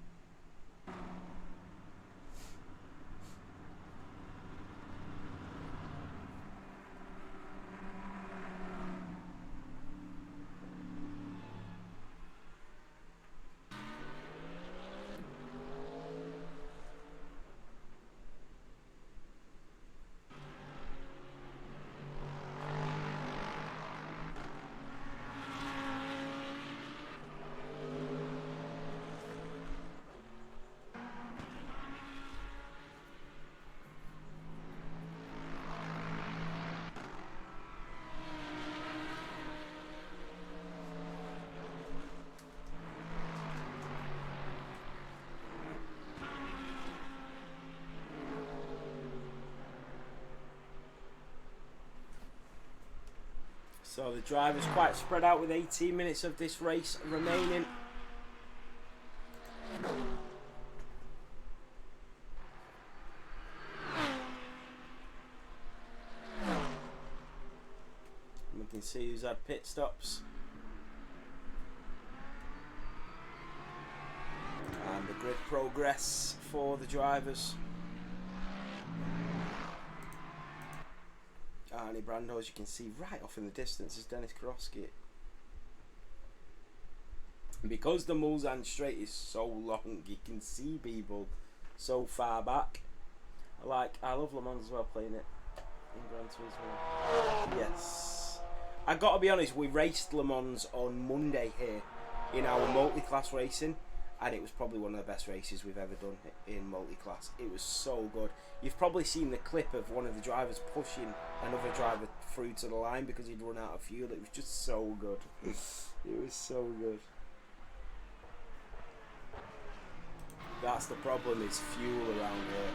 Speaker 1: So the driver's quite spread out with 18 minutes of this race remaining. We can see who's had pit stops. And the grid progress for the drivers. Arnie Brando, as you can see right off in the distance, is Dennis Karofsky. And because the Mulsanne straight is so long, you can see people so far back. I love Le Mans as well, playing it in Gran Turismo. Yes. I gotta be honest, we raced Le Mans on Monday here in our multi-class racing, and it was probably one of the best races we've ever done in multi-class. It was so good. You've probably seen the clip of one of the drivers pushing another driver through to the line because he'd run out of fuel. It was just so good. It was so good. That's the problem, is fuel around here.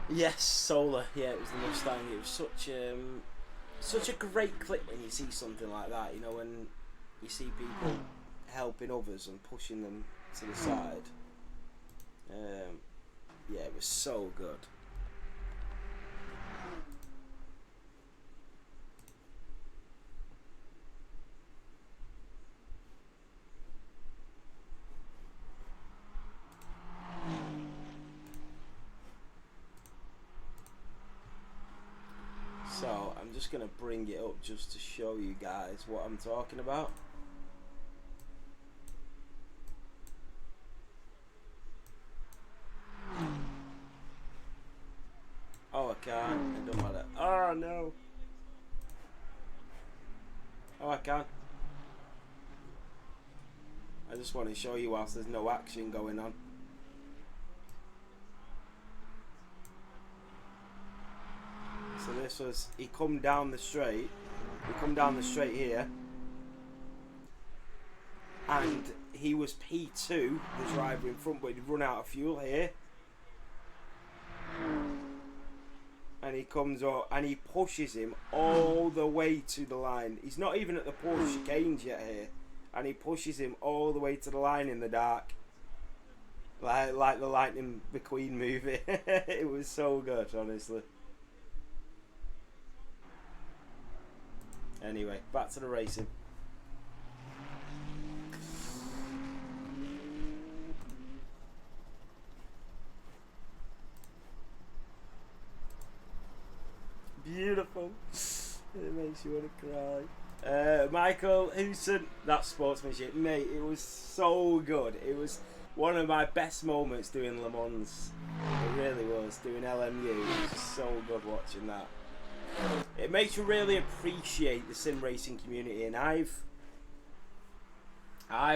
Speaker 1: Yes, Solar. Yeah, it was the Mustang. It was such a great clip when you see something like that. You know, when you see people helping others and pushing them to the side. Yeah, it was so good. So I'm just going to bring it up just to show you guys what I'm talking about. Oh, I can't. It don't matter. Oh, no. Oh, I can't. I just want to show you whilst there's no action going on. So this was, he come down the straight here, and he was P2, the driver in front, but he'd run out of fuel here. And he comes up and he pushes him all the way to the line. He's not even at the Porsche chicanes yet here, and he pushes him all the way to the line in the dark, like the Lightning McQueen movie. It was so good, honestly. Anyway, back to the racing. Beautiful. It makes you want to cry. Michael Hewson, that's sportsmanship. Mate, it was so good. It was one of my best moments doing Le Mans. It really was. Doing LMU. It was so good watching that. It makes you really appreciate the sim racing community, and I've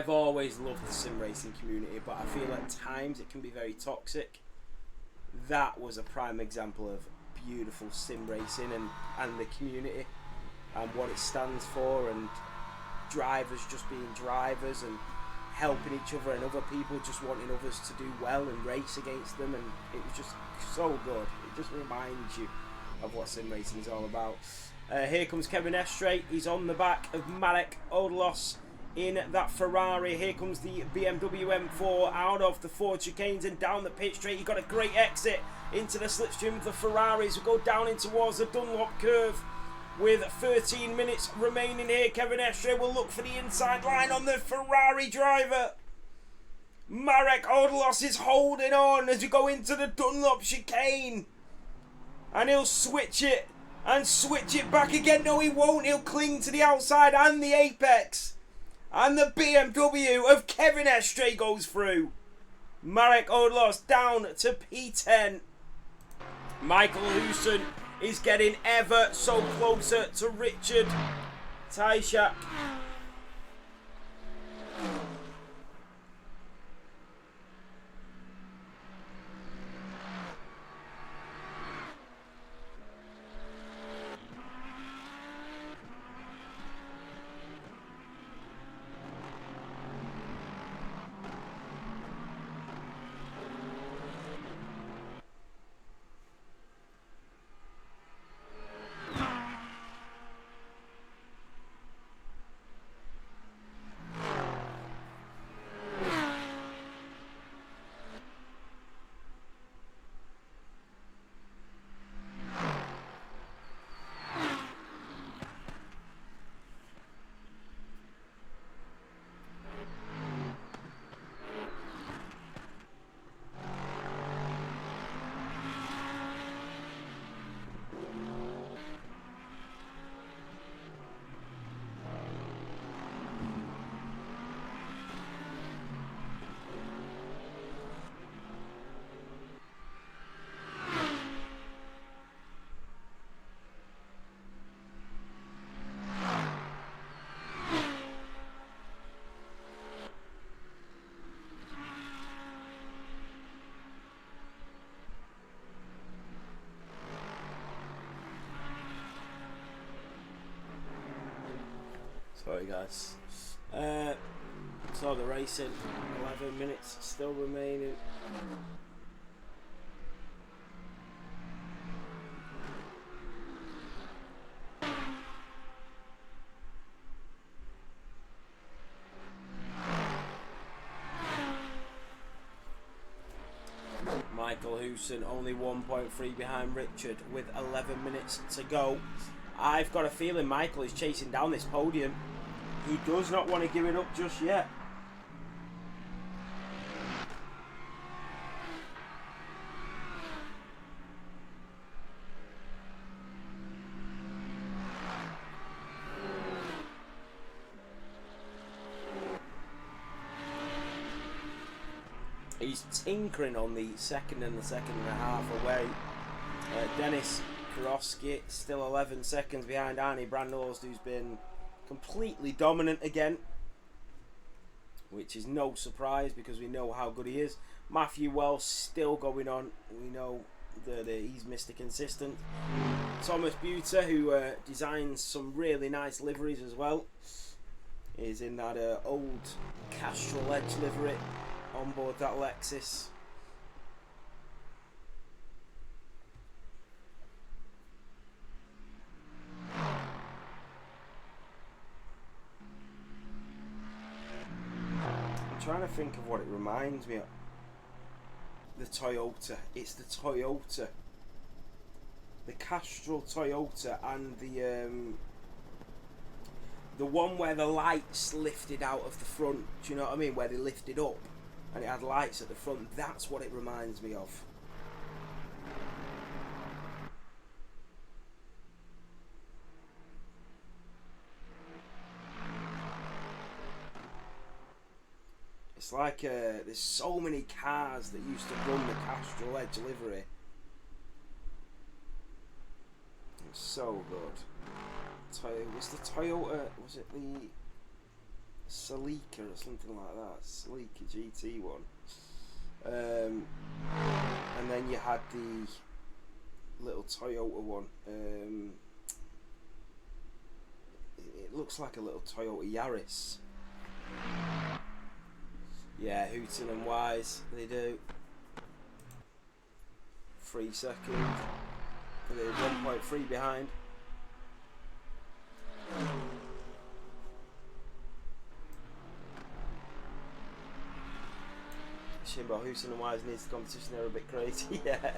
Speaker 1: always loved the sim racing community, but I feel at times it can be very toxic. That was a prime example of beautiful sim racing and the community and what it stands for, and drivers just being drivers and helping each other, and other people just wanting others to do well and race against them, and it was just so good. It just reminds you of what sim racing is all about. Here comes Kevin Estre. He's on the back of Marek Odlos in that Ferrari. Here comes the BMW M4 out of the Ford chicanes and down the pit straight. He got a great exit into the slipstream of the Ferraris. We go down in towards the Dunlop curve with 13 minutes remaining here. Kevin Estre will look for the inside line on the Ferrari driver. Marek Odlos is holding on as we go into the Dunlop chicane. And he'll switch it and switch it back again. No, he won't. He'll cling to the outside and the apex. And the BMW of Kevin Estre goes through. Marek Odlos down to P10. Michael Hewson is getting ever so closer to Richard Tyshak. Sorry guys. So the racing, 11 minutes still remaining. Michael Hewson only 1.3 behind Richard with 11 minutes to go. I've got a feeling Michael is chasing down this podium. He does not want to give it up just yet. He's tinkering on the second and a half away. Dennis Kurowski still 11 seconds behind Arnie Brandhorst, who's been completely dominant again, which is no surprise because we know how good he is. Matthew Wells still going on. We know that he's Mr. Consistent. Thomas Buter, who designs some really nice liveries as well, is in that old Castrol Edge livery on board that Lexus. Trying to think of what it reminds me of. The Toyota. It's the Toyota. The Castrol Toyota and the one where the lights lifted out of the front. Do you know what I mean? Where they lifted up and it had lights at the front. That's what it reminds me of. It's like there's so many cars that used to run the Castrol Edge livery. It's so good. Was the Toyota, was it the Celica or something like that? Celica GT one. And then you had the little Toyota one. It looks like a little Toyota Yaris. Yeah, Hooton and Wise, they do. 3 seconds. They're 1.3 behind. Shimbo, Hooton and Wise needs the competition, they're a bit crazy. Yeah.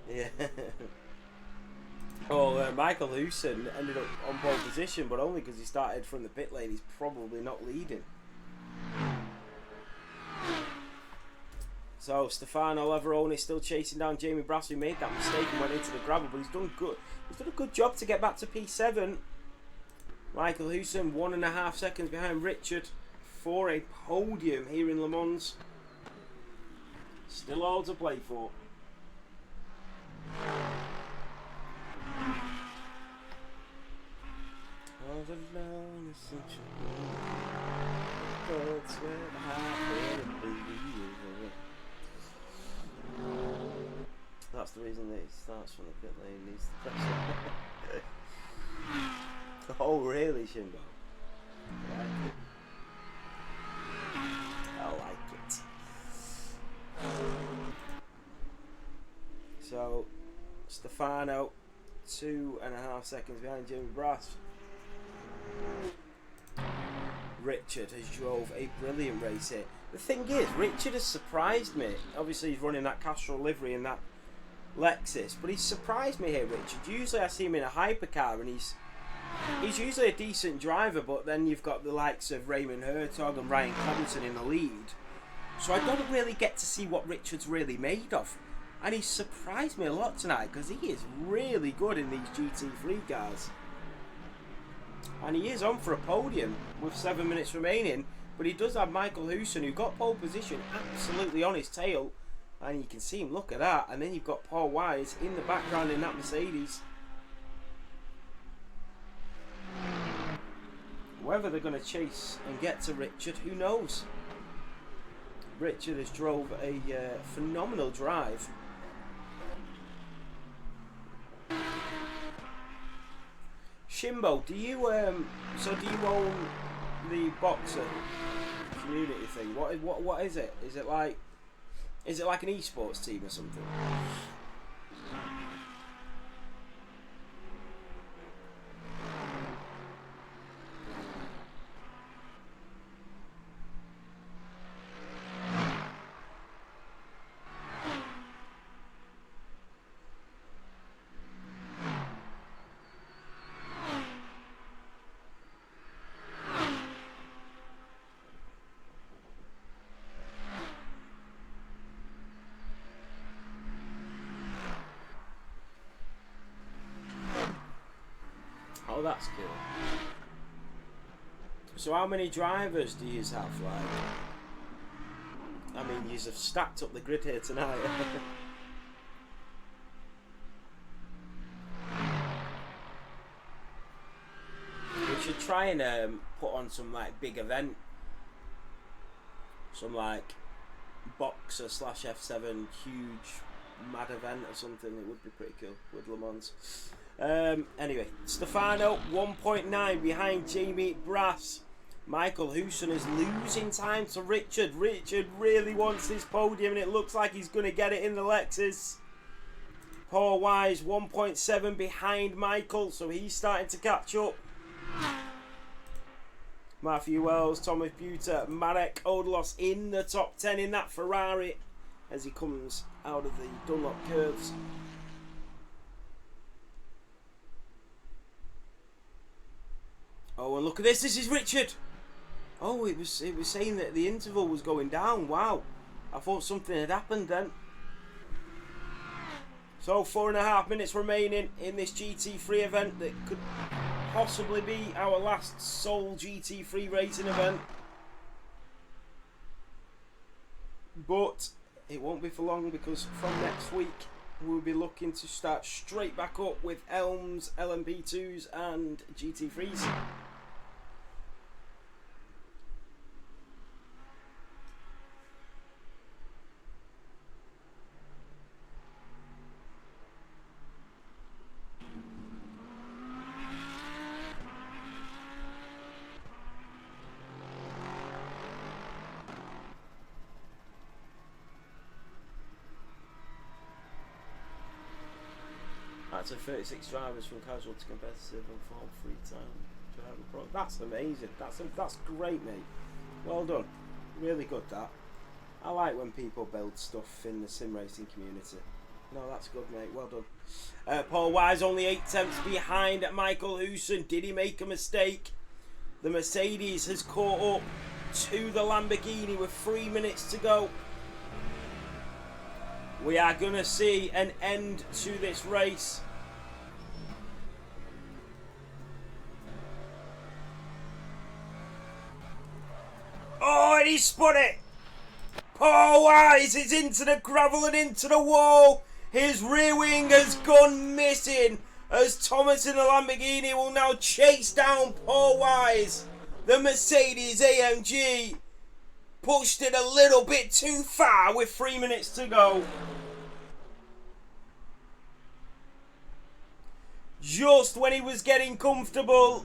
Speaker 1: Yeah. Well, Michael Hewson ended up on pole position, but only because he started from the pit lane. He's probably not leading. So Stefano Lavarone is still chasing down Jamie Brass, who made that mistake and went into the gravel, but he's done good. He's done a good job to get back to P7. Michael Hewson 1.5 seconds behind Richard for a podium here in Le Mans. Still all to play for. All alone is such a that's where that's the reason that it starts from the pit lane. Needs to press it. Oh, really, Shimbo? I like it. So, Stefano, 2.5 seconds behind Jimmy Brass. Richard has drove a brilliant race here. The thing is, Richard has surprised me. Obviously, he's running that Castrol livery in that Lexus, but he's surprised me here, Richard. Usually I see him in a hypercar and he's usually a decent driver, but then you've got the likes of Raymond Hertog and Ryan Clementon in the lead. So I don't really get to see what Richard's really made of. And he's surprised me a lot tonight because he is really good in these GT3 cars. And he is on for a podium with 7 minutes remaining, but he does have Michael Hewson, who got pole position absolutely on his tail. And you can see him, look at that. And then you've got Paul Wise in the background in that Mercedes. Whether they're going to chase and get to Richard, who knows? Richard has drove a phenomenal drive. Shimbo, do you own the Boxer community thing? What is it? Is it like an esports team or something? Oh, that's cool. So how many drivers do you have? Like, I mean, you have stacked up the grid here tonight. We should try and put on some like big event, some like Boxer / F7 huge mad event or something. It would be pretty cool with Le Mans. Anyway, Stefano 1.9 behind Jamie Brass. Michael Hewson is losing time to Richard. Richard really wants this podium and it looks like he's going to get it in the Lexus. Paul Wise 1.7 behind Michael, so he's starting to catch up. Matthew Wells, Thomas Buter, Marek Odlos in the top 10 in that Ferrari as he comes out of the Dunlop curves. Oh, and look at this. This is Richard. Oh, it was saying that the interval was going down. Wow. I thought something had happened then. So 4.5 minutes remaining in this GT3 event that could possibly be our last sole GT3 racing event. But it won't be for long because from next week we'll be looking to start straight back up with Elms, LMP2s and GT3s. That's a 36 drivers from casual to competitive and form 3-time driving pro. That's amazing. That's great, mate. Well done. Really good, that. I like when people build stuff in the sim racing community. No, that's good, mate. Well done. Paul Wise only 8 tenths behind Michael Hewson. Did he make a mistake? The Mercedes has caught up to the Lamborghini with 3 minutes to go. We are going to see an end to this race. Oh, and he spun it! Paul Wise is into the gravel and into the wall. His rear wing has gone missing as Thomas in the Lamborghini will now chase down Paul Wise. The Mercedes AMG pushed it a little bit too far with 3 minutes to go. Just when he was getting comfortable.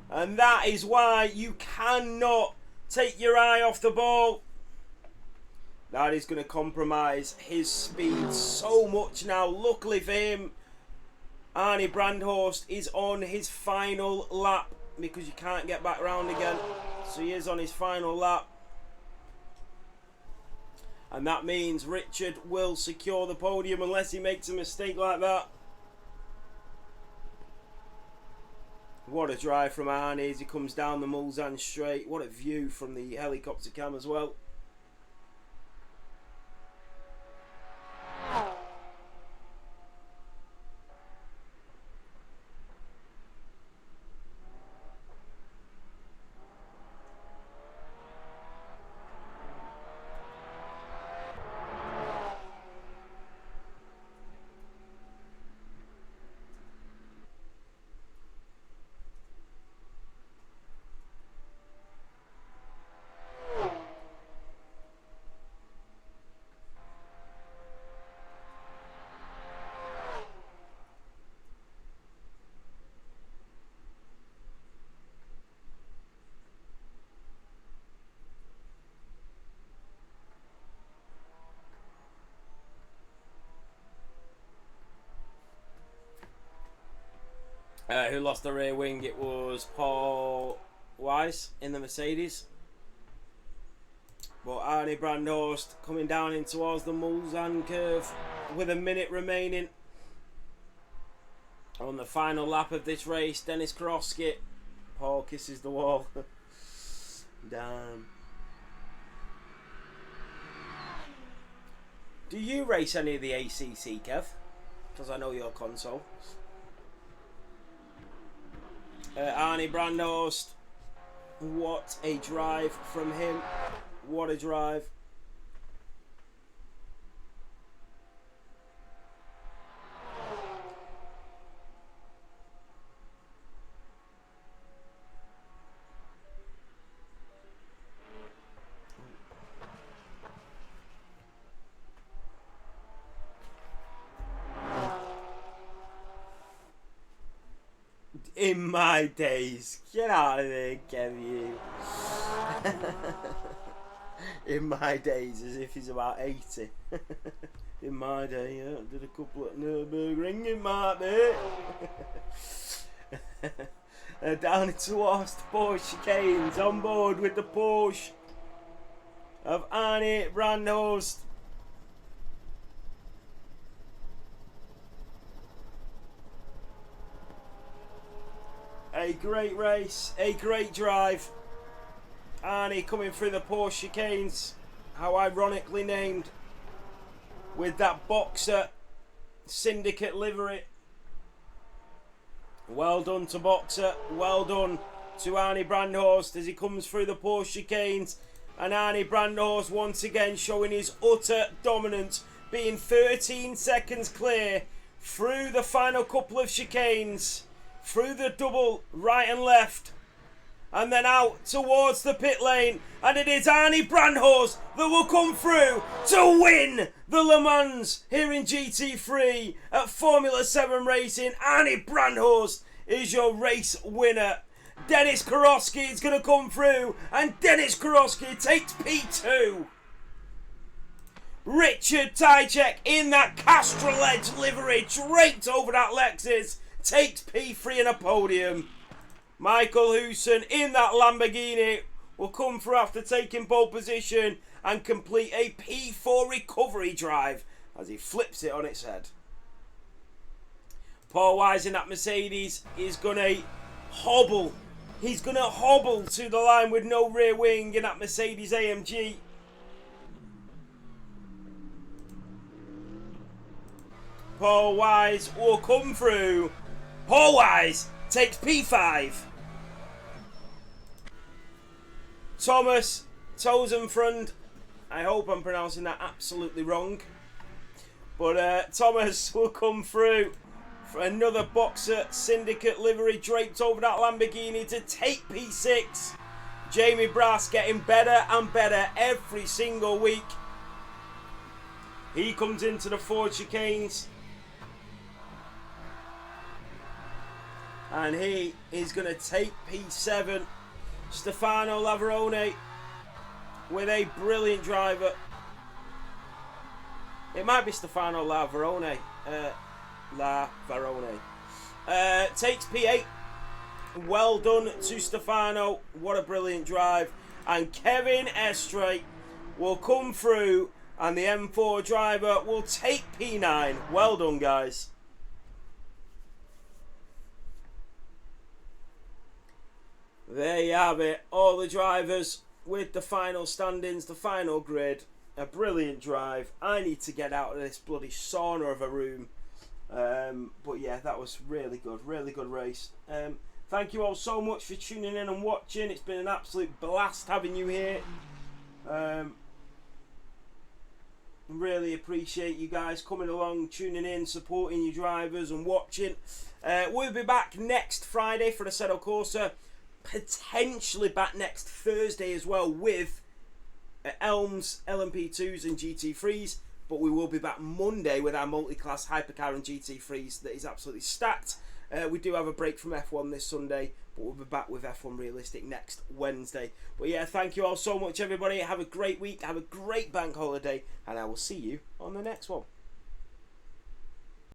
Speaker 1: And that is why you cannot take your eye off the ball. That is going to compromise his speed so much now. Luckily for him, Arnie Brandhorst is on his final lap because you can't get back round again. So he is on his final lap. And that means Richard will secure the podium unless he makes a mistake like that. What a drive from Arnie as he comes down the Mulsanne straight. What a view from the helicopter cam as well. Who lost the rear wing? It was Paul Wise in the Mercedes. But Arnie Brandhorst coming down in towards the Mulsanne curve with a minute remaining on the final lap of this race. Dennis Karofsky. Paul kisses the wall. Damn. Do you race any of the ACC, Kev? Because I know your console. Arnie Brandhorst, what a drive from him. What a drive. In my days. Get out of there, Kev, you. In my days, as if he's about 80. In my day, yeah, I did a couple at Nürburgring, it might be. Down towards the Porsche chicanes, on board with the Porsche of Arnie Brandhorst. A great race, a great drive. Arnie coming through the Porsche chicanes, how ironically named, with that Boxer Syndicate livery. Well done to Boxer, well done to Arnie Brandhorst as he comes through the Porsche chicanes. And Arnie Brandhorst once again showing his utter dominance, being 13 seconds clear through the final couple of chicanes. Through the double right and left, and then out towards the pit lane, and it is Arnie Brandhorst that will come through to win the Le Mans here in GT3 at Formula 7 Racing. Arnie Brandhorst is your race winner. Dennis Karofsky is going to come through, and Dennis Karofsky takes P2. Richard Tychek in that Castrol Edge livery draped over that Lexus takes P3 and a podium. Michael Hooson in that Lamborghini will come through after taking pole position and complete a P4 recovery drive as he flips it on its head. Paul Wise in that Mercedes is going to hobble. He's going to hobble to the line with no rear wing in that Mercedes AMG. Paul Wise will come through. Paul Wise takes P5. Thomas Tosenfront I hope I'm pronouncing that absolutely wrong. But Thomas will come through for another Boxer Syndicate livery draped over that Lamborghini to take P6. Jamie Brass getting better and better every single week. He comes into the Ford chicanes. And he is going to take P7. Stefano Lavarone with a brilliant driver. It might be Stefano Lavarone. Takes P8. Well done to Stefano. What a brilliant drive. And Kevin Estre will come through and the M4 driver will take P9. Well done, guys. There you have it. All the drivers with the final standings, the final grid. A brilliant drive. I need to get out of this bloody sauna of a room. But yeah, that was really good. Really good race. Thank you all so much for tuning in and watching. It's been an absolute blast having you here. Really appreciate you guys coming along, tuning in, supporting your drivers and watching. We'll be back next Friday for the Assetto Corsa. Potentially back next Thursday as well with Elms, LMP2s and GT3s. But we will be back Monday with our multi-class hypercar and GT3s that is absolutely stacked. We do have a break from F1 this Sunday, but we'll be back with F1 Realistic next Wednesday. But yeah, thank you all so much, everybody. Have a great week, have a great bank holiday, and I will see you on the next one.